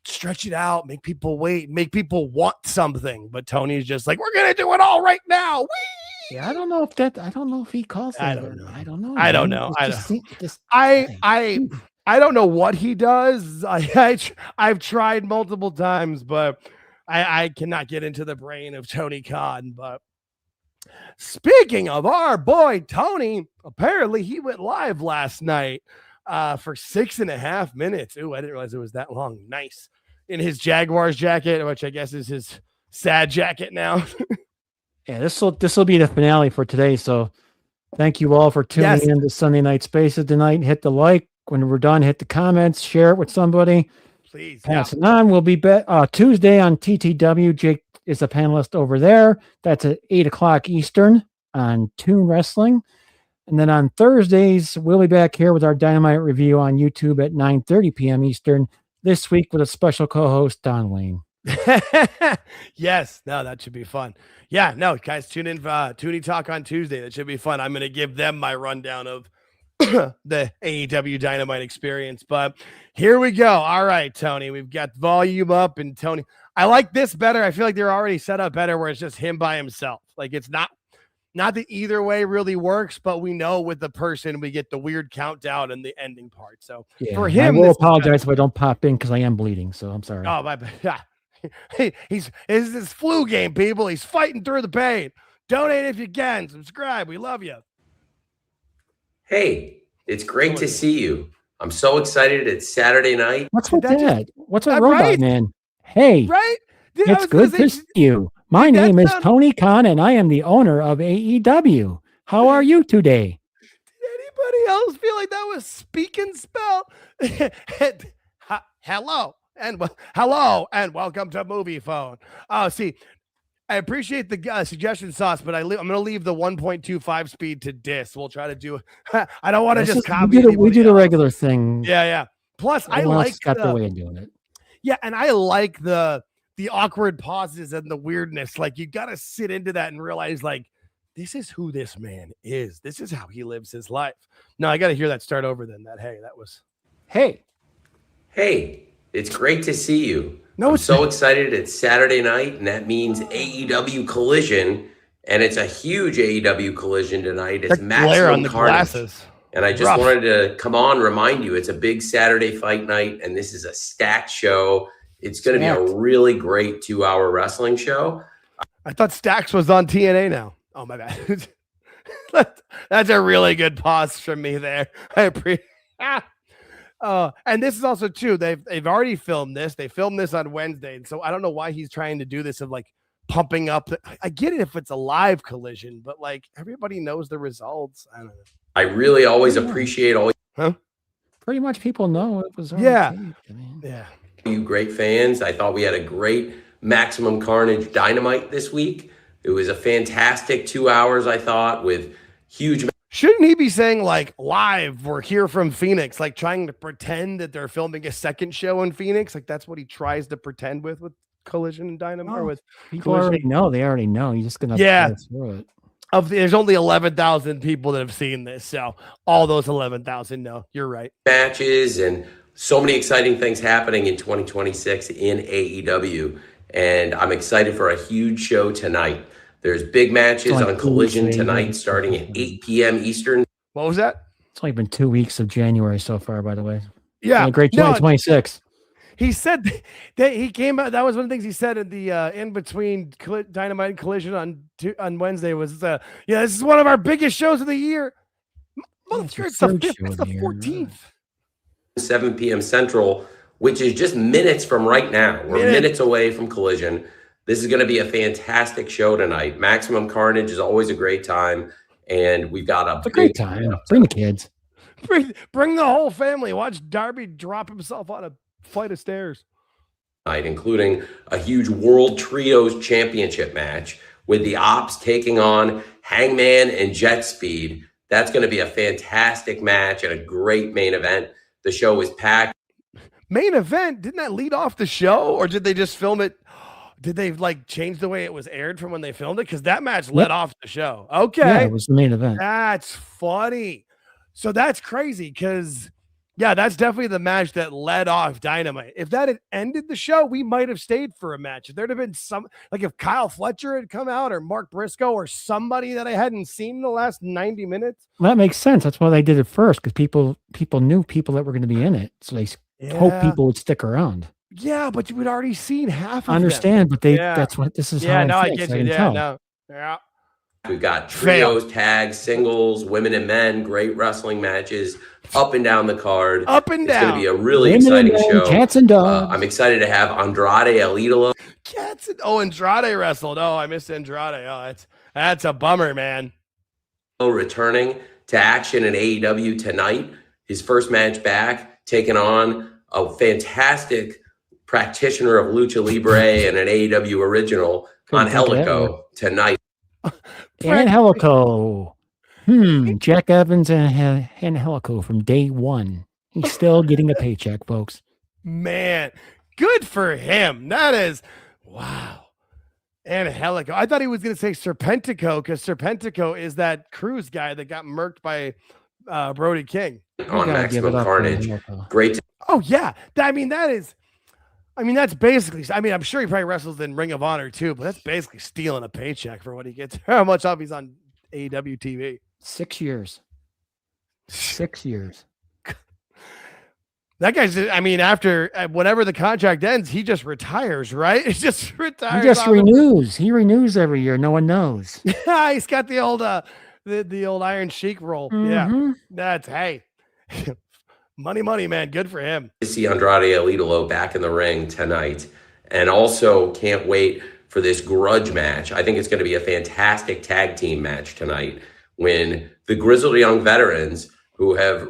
stretch it out, make people wait, make people want something. But Tony's just like, we're gonna do it all right now. Whee! Yeah, I don't know if he calls that. I don't know. I don't know. I don't know what he does. I've tried multiple times, but I cannot get into the brain of Tony Khan. But speaking of our boy Tony, apparently he went live last night for 6.5 minutes. Ooh, I didn't realize it was that long. Nice. In his Jaguars jacket, which I guess is his sad jacket now. Yeah, this will be the finale for today. So thank you all for tuning in to Sunday Night Spaces tonight. Hit the like. When we're done, hit the comments, share it with somebody. Please. Pass it on. We'll be back Tuesday on TTW. Jake is a panelist over there. That's at 8:00 Eastern on Toon Wrestling. And then on Thursdays, we'll be back here with our Dynamite review on YouTube at 9:30 p.m. Eastern. This week with a special co-host, Don Lane. Yes, no, that should be fun. Yeah, no, guys, tune in for Toonie Talk on Tuesday. That should be fun. I'm going to give them my rundown of the AEW Dynamite experience. But here we go. All right, Tony, we've got volume up, and Tony, I like this better. I feel like they're already set up better where it's just him by himself. Like, it's not that either way really works, but we know with the person we get the weird countdown and the ending part. So for him, I will apologize if I don't pop in because I am bleeding. So I'm sorry. Oh, my bad. He's this flu game, people. He's fighting through the pain. Donate if you can. Subscribe. We love you. Hey, it's great to see you. I'm so excited. It's Saturday night. What's with that? What's a robot, right? Man? Hey, right? It's good to see you. My name is Tony Khan, and I am the owner of AEW. How are you today? Did anybody else feel like that was speak and spell? Hello and welcome to Movie Phone. See, I appreciate the suggestion sauce, but I'm going to leave the 1.25 speed to dis. We'll try to do. I don't want to just copy. We do the regular thing. Yeah. Plus, I like got the way of doing it. Yeah, and I like the awkward pauses and the weirdness. Like, you got to sit into that and realize, like, this is who this man is. This is how he lives his life. No, I got to hear that start over then. Hey. It's great to see you. No, I'm so excited. It's Saturday night, and that means AEW Collision, and it's a huge AEW Collision tonight. It's Maximum Carnage. And I just wanted to come on, remind you, it's a big Saturday fight night, and this is a stacked show. It's going to be a really great 2-hour wrestling show. I thought Stax was on TNA now. Oh, my bad. That's a really good pause from me there. I appreciate. And this is also too. They've already filmed this. They filmed this on Wednesday, and so I don't know why he's trying to do this of like pumping up. I get it if it's a live Collision, but like everybody knows the results. I don't know. I really always appreciate all. Pretty much people know it was. Yeah. You great fans. I thought we had a great Maximum Carnage Dynamite this week. It was a fantastic 2 hours, I thought, with huge. Shouldn't he be saying like live? We're here from Phoenix, like trying to pretend that they're filming a second show in Phoenix? Like that's what he tries to pretend with Collision and Dynamite. Or with people already know. They already know. You're just gonna go through it. There's only 11,000 people that have seen this, so all those 11,000 know. You're right. Matches and so many exciting things happening in 2026 in AEW, and I'm excited for a huge show tonight. There's big matches on Collision tonight starting at 8 p.m. Eastern. What was that? It's only been 2 weeks of January so far, by the way. Yeah. A great 2026. He said that he came out. That was one of the things he said in the in between Dynamite and Collision on Wednesday was, this is one of our biggest shows of the year. It's the 14th. 7 p.m. Central, which is just minutes from right now. We're minutes away from Collision. This is going to be a fantastic show tonight. Maximum Carnage is always a great time, and we've got a great time. Bring the kids. Bring the whole family. Watch Darby drop himself on a flight of stairs. Including a huge World Trios Championship match with the Ops taking on Hangman and Jet Speed. That's going to be a fantastic match and a great main event. The show is packed. Main event? Didn't that lead off the show, or did they just film it? Did they like change the way it was aired from when they filmed it? Because that match led off the show. Okay. Yeah, it was the main event. That's funny. So that's crazy because, yeah, that's definitely the match that led off Dynamite. If that had ended the show, we might have stayed for a match. If there'd have been some, like if Kyle Fletcher had come out or Mark Briscoe or somebody that I hadn't seen in the last 90 minutes. Well, that makes sense. That's why they did it first, because people knew people that were going to be in it. So they hope people would stick around. Yeah, but you had already seen half of them. I understand, but that's what this is. Yeah, how no, I get you. Yeah, no. Yeah. We've got trios, tags, singles, women and men, great wrestling matches up and down the card. Up and down. It's going to be a really exciting show. Cats and dogs. I'm excited to have Andrade El Idolo. Andrade wrestled. Oh, I missed Andrade. Oh, that's a bummer, man. Returning to action in AEW tonight. His first match back, taking on a fantastic practitioner of Lucha Libre and an AEW original on Helico tonight. And Helico. Jack Evans and Helico from day one. He's still getting a paycheck, folks. Man, good for him. That is, wow. And Helico. I thought he was going to say Serpentico because Serpentico is that cruise guy that got murked by Brody King. On Maximum Carnage. Great. Oh, yeah. That's basically, I'm sure he probably wrestles in Ring of Honor too, but that's basically stealing a paycheck for what he gets. How much off he's on AEW TV. 6 years. 6 years. That guy's, after whenever the contract ends, he just retires, right? He just retires. He just renews. He renews every year. No one knows. Yeah, he's got the old the old Iron Sheik roll. Yeah, that's money, man. Good for him. To see Andrade El Idolo back in the ring tonight, and also can't wait for this grudge match. I think it's going to be a fantastic tag team match tonight when the Grizzled Young Veterans, who have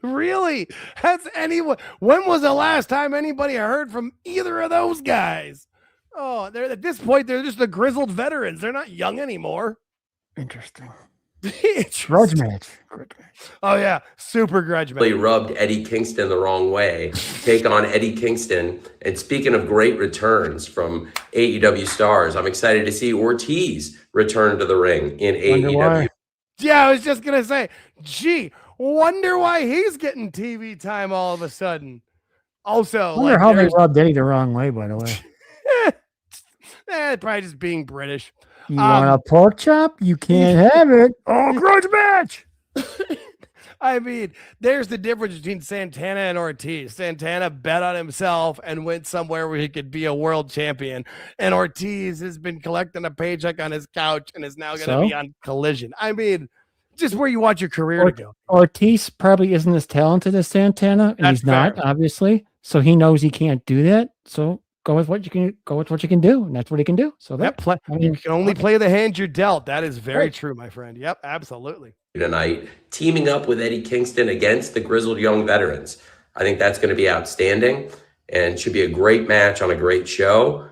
Really? Has anyone? When was the last time anybody heard from either of those guys? Oh, they're at this point, they're just the grizzled veterans. They're not young anymore. Interesting. Grudge match. Oh, yeah. Super grudge match. Really rubbed Eddie Kingston the wrong way. Take on Eddie Kingston. And speaking of great returns from AEW stars, I'm excited to see Ortiz return to the ring in AEW. Why. Yeah, I was just going to say, gee, wonder why he's getting TV time all of a sudden. Also, I wonder how they rubbed Eddie the wrong way, by the way. Probably just being British. You want a pork chop? You can't have it. Oh, grudge match. There's the difference between Santana and Ortiz. Santana bet on himself and went somewhere where he could be a world champion. And Ortiz has been collecting a paycheck on his couch and is now going to be on Collision. Just where you want your career to go. Ortiz probably isn't as talented as Santana, and he's not, obviously. So he knows he can't do that. So go with what you can do, and that's what he can do. So you can only play the hand you're dealt. That is very true, my friend. Yep, absolutely. Tonight, teaming up with Eddie Kingston against the Grizzled Young Veterans. I think that's going to be outstanding and should be a great match on a great show.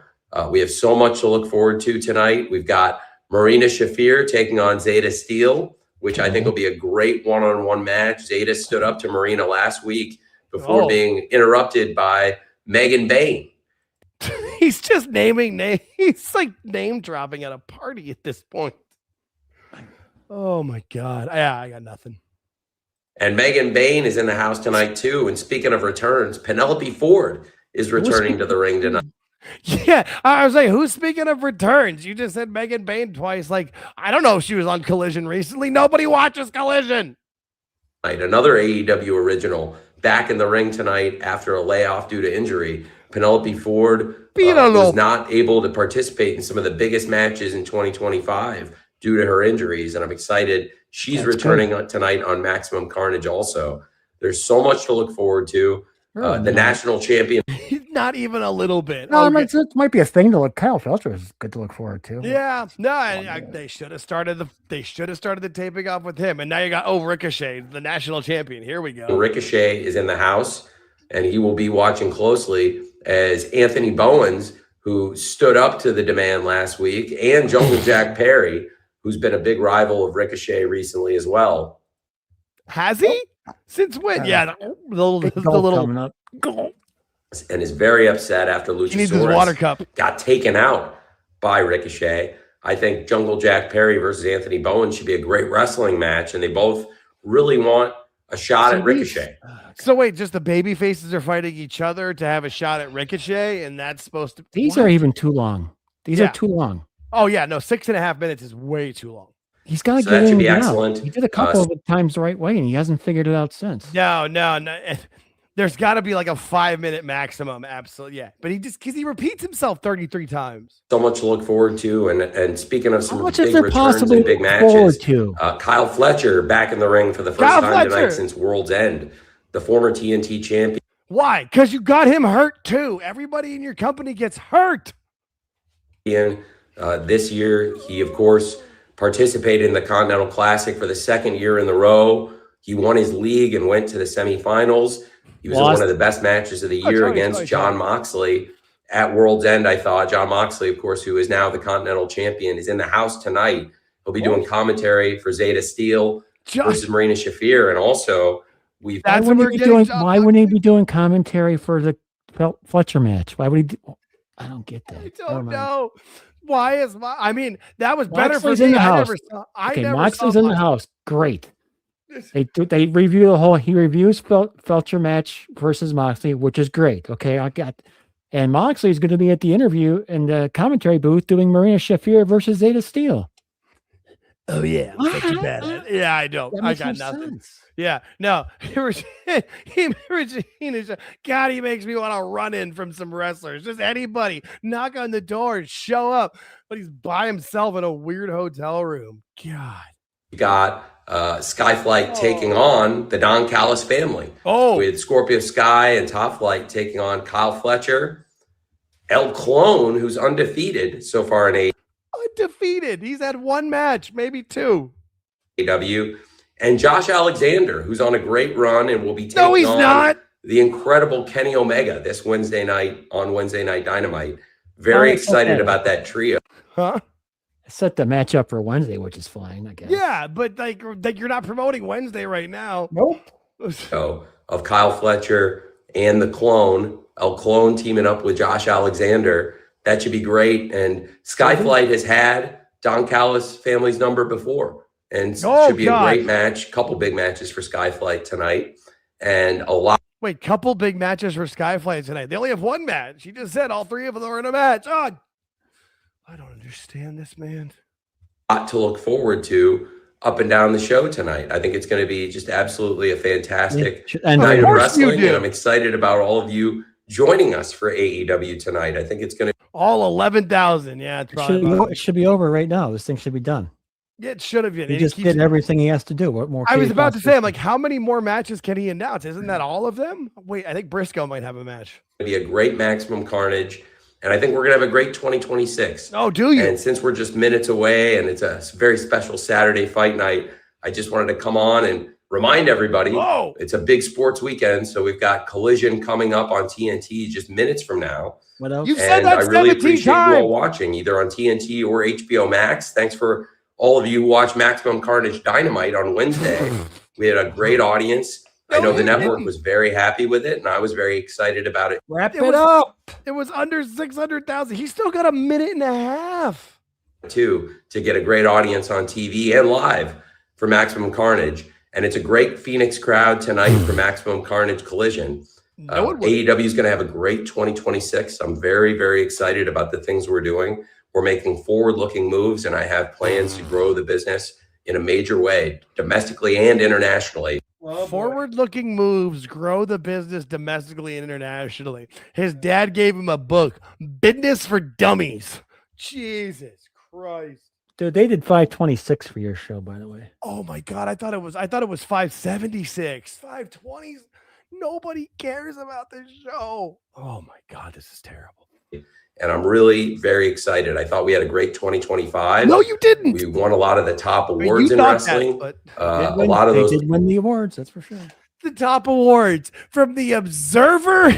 We have so much to look forward to tonight. We've got Marina Shafir taking on Zeta Steele, which I think will be a great one-on-one match. Zeta stood up to Marina last week before being interrupted by Megan Bain. He's just naming names. He's like name dropping at a party at this point. Oh my God. Yeah, I got nothing. And Megan Bain is in the house tonight too. And speaking of returns, Penelope Ford is returning to the ring tonight. Yeah, I was like, who's speaking of returns? You just said Megan Bain twice. Like, I don't know if she was on Collision recently. Nobody watches Collision. Another AEW original back in the ring tonight after a layoff due to injury. Penelope Ford was not able to participate in some of the biggest matches in 2025 due to her injuries. And I'm excited. She's returning tonight on Maximum Carnage also. There's so much to look forward to. The national champion. Not even a little bit. No, it might be a thing to look. Kyle Felcher is good to look forward to. Yeah, no, they should have started the taping off with him, and now you got Ricochet, the national champion. Here we go. Ricochet is in the house, and he will be watching closely as Anthony Bowens, who stood up to the demand last week, and Jungle Jack Perry, who's been a big rival of Ricochet recently as well. Has he? Since when? Yeah, the little coming up. and is very upset after He needs his water cup. got taken out by Ricochet. I think Jungle Jack Perry versus Anthony Bowen should be a great wrestling match, and they both really want a shot at Ricochet. So wait, just the baby faces are fighting each other to have a shot at Ricochet, and that's supposed to. These are even too long. These are too long. Oh yeah, no, 6.5 minutes is way too long. He's got to So get that should in be and excellent. out. He did a couple of times the right way, and he hasn't figured it out since. No. There's got to be like a 5-minute maximum. Absolutely, yeah. But because he repeats himself 33 times. So much to look forward to. And speaking of some big returns possibly and big matches, Kyle Fletcher back in the ring for the first time tonight since World's End, the former TNT champion. Why? Because you got him hurt too. Everybody in your company gets hurt. This year, he, of course, participated in the Continental Classic for the second year in a row. He won his league and went to the semifinals. He was in one of the best matches of the year against John Moxley at World's End, I thought. John Moxley, of course, who is now the Continental Champion, is in the house tonight. He'll be doing commentary for Zeta Steel versus Marina Shafir. And also, why wouldn't he be doing commentary for the Fletcher match? Why would he do? I don't get that. I don't know. Why is I mean, that was better Moxley's for me. in the house. Moxley's in the house. Great. They review the whole. He reviews Fletcher match versus Moxley, which is great. Okay, and Moxley is going to be at the interview in the commentary booth doing Marina Shafir versus Zeta Steel. Oh yeah, I'm such a bad. Yeah, I know. I got nothing. Sense. Yeah, no. God, he makes me want to run in from some wrestlers. Just anybody knock on the door, show up, but he's by himself in a weird hotel room. God. You got Skyflight taking on the Don Callis family. With Scorpio Sky and Top Flight taking on Kyle Fletcher, El Clone, who's undefeated so far in AEW. Undefeated. He's had one match, maybe two. AEW. And Josh Alexander, who's on a great run and will be taking on the incredible Kenny Omega this Wednesday night on Wednesday Night Dynamite. Very excited about that trio. Huh? Set the match up for Wednesday, which is fine, I guess. Yeah, but like you're not promoting Wednesday right now. Nope. So of Kyle Fletcher and the Clone, El Clone teaming up with Josh Alexander. That should be great. And Skyflight has had Don Callis family's number before. And should be a great match. Couple big matches for Skyflight tonight. And a lot. Wait, couple big matches for Skyflight tonight. They only have one match. He just said all three of them are in a match. Oh, I don't understand this, man. A lot to look forward to up and down the show tonight. I think it's going to be just absolutely a fantastic night of wrestling. And I'm excited about all of you joining us for AEW tonight. I think it's going to all 11,000. Yeah, it's probably it should be over right now. This thing should be done. Yeah, it should have been. He just did everything he has to do. What more? I was about to say, I'm like, how many more matches can he announce? Isn't that all of them? Wait, I think Briscoe might have a match. It'll be a great Maximum Carnage. And I think we're going to have a great 2026. Oh, do you? And since we're just minutes away and it's a very special Saturday fight night, I just wanted to come on and remind everybody it's a big sports weekend. So we've got Collision coming up on TNT just minutes from now. What else? You've said that 17 times. I really appreciate you all watching either on TNT or HBO Max. Thanks for all of you who watch Maximum Carnage Dynamite on Wednesday. We had a great audience. I know the network was very happy with it, and I was very excited about it. Wrap it up. It was under 600,000. He's still got a minute and a half. To get a great audience on TV and live for Maximum Carnage. And it's a great Phoenix crowd tonight for Maximum Carnage Collision. AEW is going to have a great 2026. I'm very, very excited about the things we're doing. We're making forward-looking moves, and I have plans to grow the business in a major way, domestically and internationally. Forward-looking moves, grow the business domestically and internationally. His dad gave him a book, Business for Dummies. Jesus Christ. Dude, they did 526 for your show, by the way. Oh my God. I thought it was 576. 520s. Nobody cares about this show. Oh my God, this is terrible. And I'm really very excited. I thought we had a great 2025. No, you didn't. We won a lot of the top awards in wrestling. A lot of those. They did win the awards, that's for sure. The top awards from the Observer.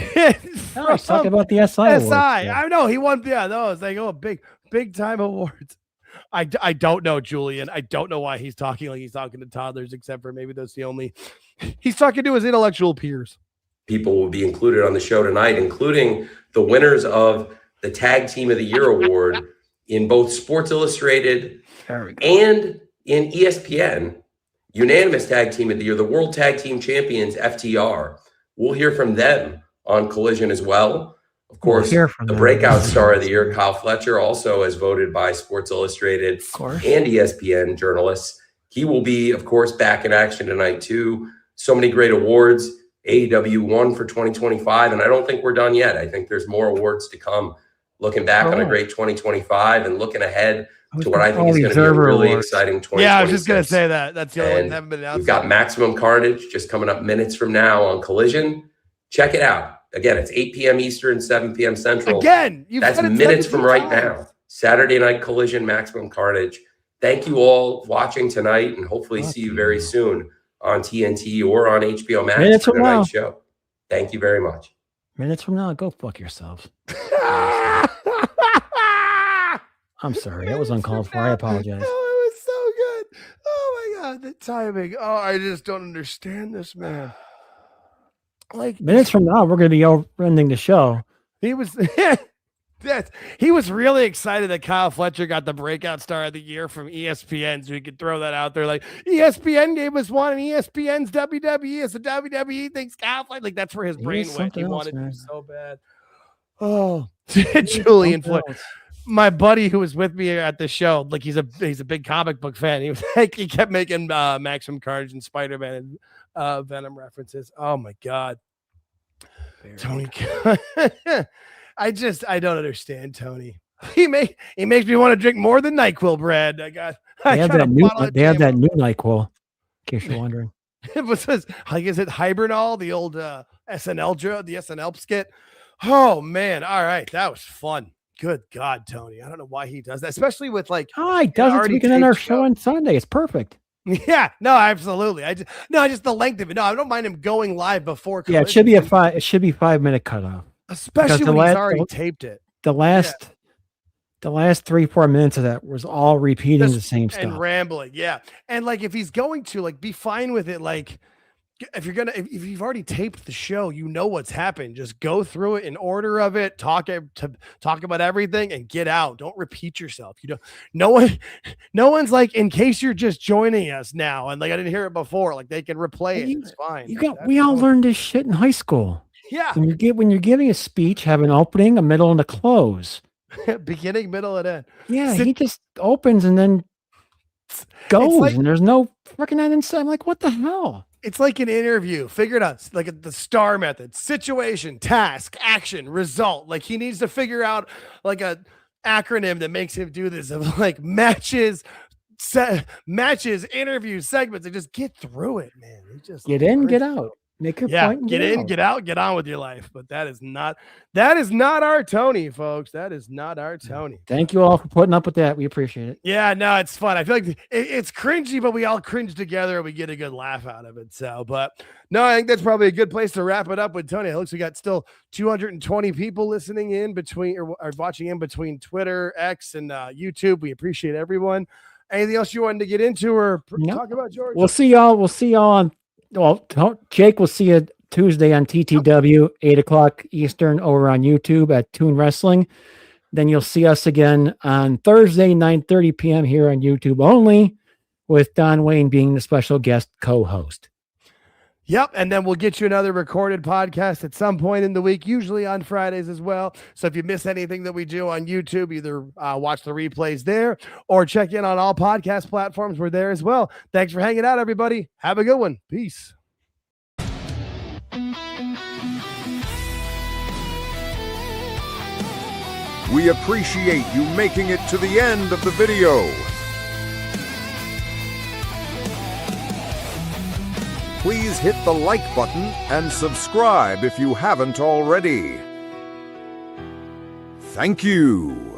Let's talk about the SI awards. I know he won. Yeah, those. They go big time awards. I don't know, Julian. I don't know why he's talking like he's talking to toddlers, except for maybe that's the only. He's talking to his intellectual peers. people will be included on the show tonight, including the winners of the Tag Team of the Year award in both Sports Illustrated and in ESPN. Unanimous Tag Team of the Year, the World Tag Team Champions, FTR. We'll hear from them on Collision as well. Of course, the breakout star of the year, Kyle Fletcher, also as voted by Sports Illustrated and ESPN journalists. He will be, of course, back in action tonight too. So many great awards. AEW won for 2025, and I don't think we're done yet. I think there's more awards to come. Looking back on a great 2025 and looking ahead to what I think is going to be a really exciting 2026. Yeah, I was just going to say that. That's the only one that haven't been announced. We've got Maximum Carnage just coming up minutes from now on Collision. Check it out. Again, it's 8 p.m. Eastern, 7 p.m. Central. Again, that's minutes from right now. Saturday Night Collision, Maximum Carnage. Thank you all watching tonight, and hopefully see you very soon on TNT or on HBO Max for tonight's show. Thank you very much. Minutes from now, go fuck yourselves. I'm sorry. That was uncalled for. I apologize. No, it was so good. Oh my God, the timing. Oh, I just don't understand this, man. Like minutes from now, we're going to be ending the show. He was he was really excited that Kyle Fletcher got the breakout star of the year from ESPN, so he could throw that out there. Like ESPN gave us one, and ESPN's WWE. So WWE thinks Kyle Fletcher, like that's where his brain went. He wanted to so bad. Oh, Julian Fletcher. My buddy who was with me at the show, like he's a big comic book fan. He was like, he kept making Maximum Carnage and Spider-Man and Venom references. Oh my God, Tony! I don't understand Tony. He makes me want to drink more than NyQuil, Brad. They have that new NyQuil. In case you're wondering, it was like, is it Hibernal, the old SNL skit? Oh man! All right, that was fun. Good God, Tony. I don't know why he does that, especially with like. Oh, he does it so we can end our show on Sunday. It's perfect. Yeah, no, absolutely. Just the length of it. No, I don't mind him going live before. Yeah, it should be a 5-minute cutoff. Especially when he's already taped it. The last 3-4 minutes of that was all repeating the same stuff. And rambling, yeah. And like if he's going to like be fine with it, like if you've already taped the show, you know what's happened. Just go through it in order of it, talk about everything and get out. Don't repeat yourself. No one's like, in case you're just joining us now and like I didn't hear it before, like they can replay it. It's fine. We all learned this shit in high school. Yeah. When you're giving a speech, have an opening, a middle, and a close. Beginning, middle, and end. Yeah, he just opens and then goes, and there's no freaking end inside. I'm like, what the hell? It's like an interview. Figure it out. Like the STAR method: situation, task, action, result. Like he needs to figure out like a acronym that makes him do this of like matches, interviews, segments, and just get through it, man. Just get in, get out. Make your point. Get in, get out, get on with your life. But that is not our Tony, folks. That is not our Tony. Thank you all for putting up with that. We appreciate it. Yeah, no, it's fun. I feel like it's cringy, but we all cringe together and we get a good laugh out of it. So, but no, I think that's probably a good place to wrap it up with Tony. It looks like we got still 220 people listening in between or watching in between Twitter, X, and YouTube. We appreciate everyone. Anything else you wanted to get into or talk about, George? We'll see y'all on. Well, Jake will see you Tuesday on TTW, 8:00 Eastern over on YouTube at Toon Wrestling. Then you'll see us again on Thursday, 9:30 p.m. here on YouTube only, with Don Wayne being the special guest co-host. Yep, and then we'll get you another recorded podcast at some point in the week, usually on Fridays as well. So if you miss anything that we do on YouTube, either watch the replays there or check in on all podcast platforms. We're there as well. Thanks for hanging out, everybody. Have a good one. Peace. We appreciate you making it to the end of the video. Please hit the like button and subscribe if you haven't already. Thank you.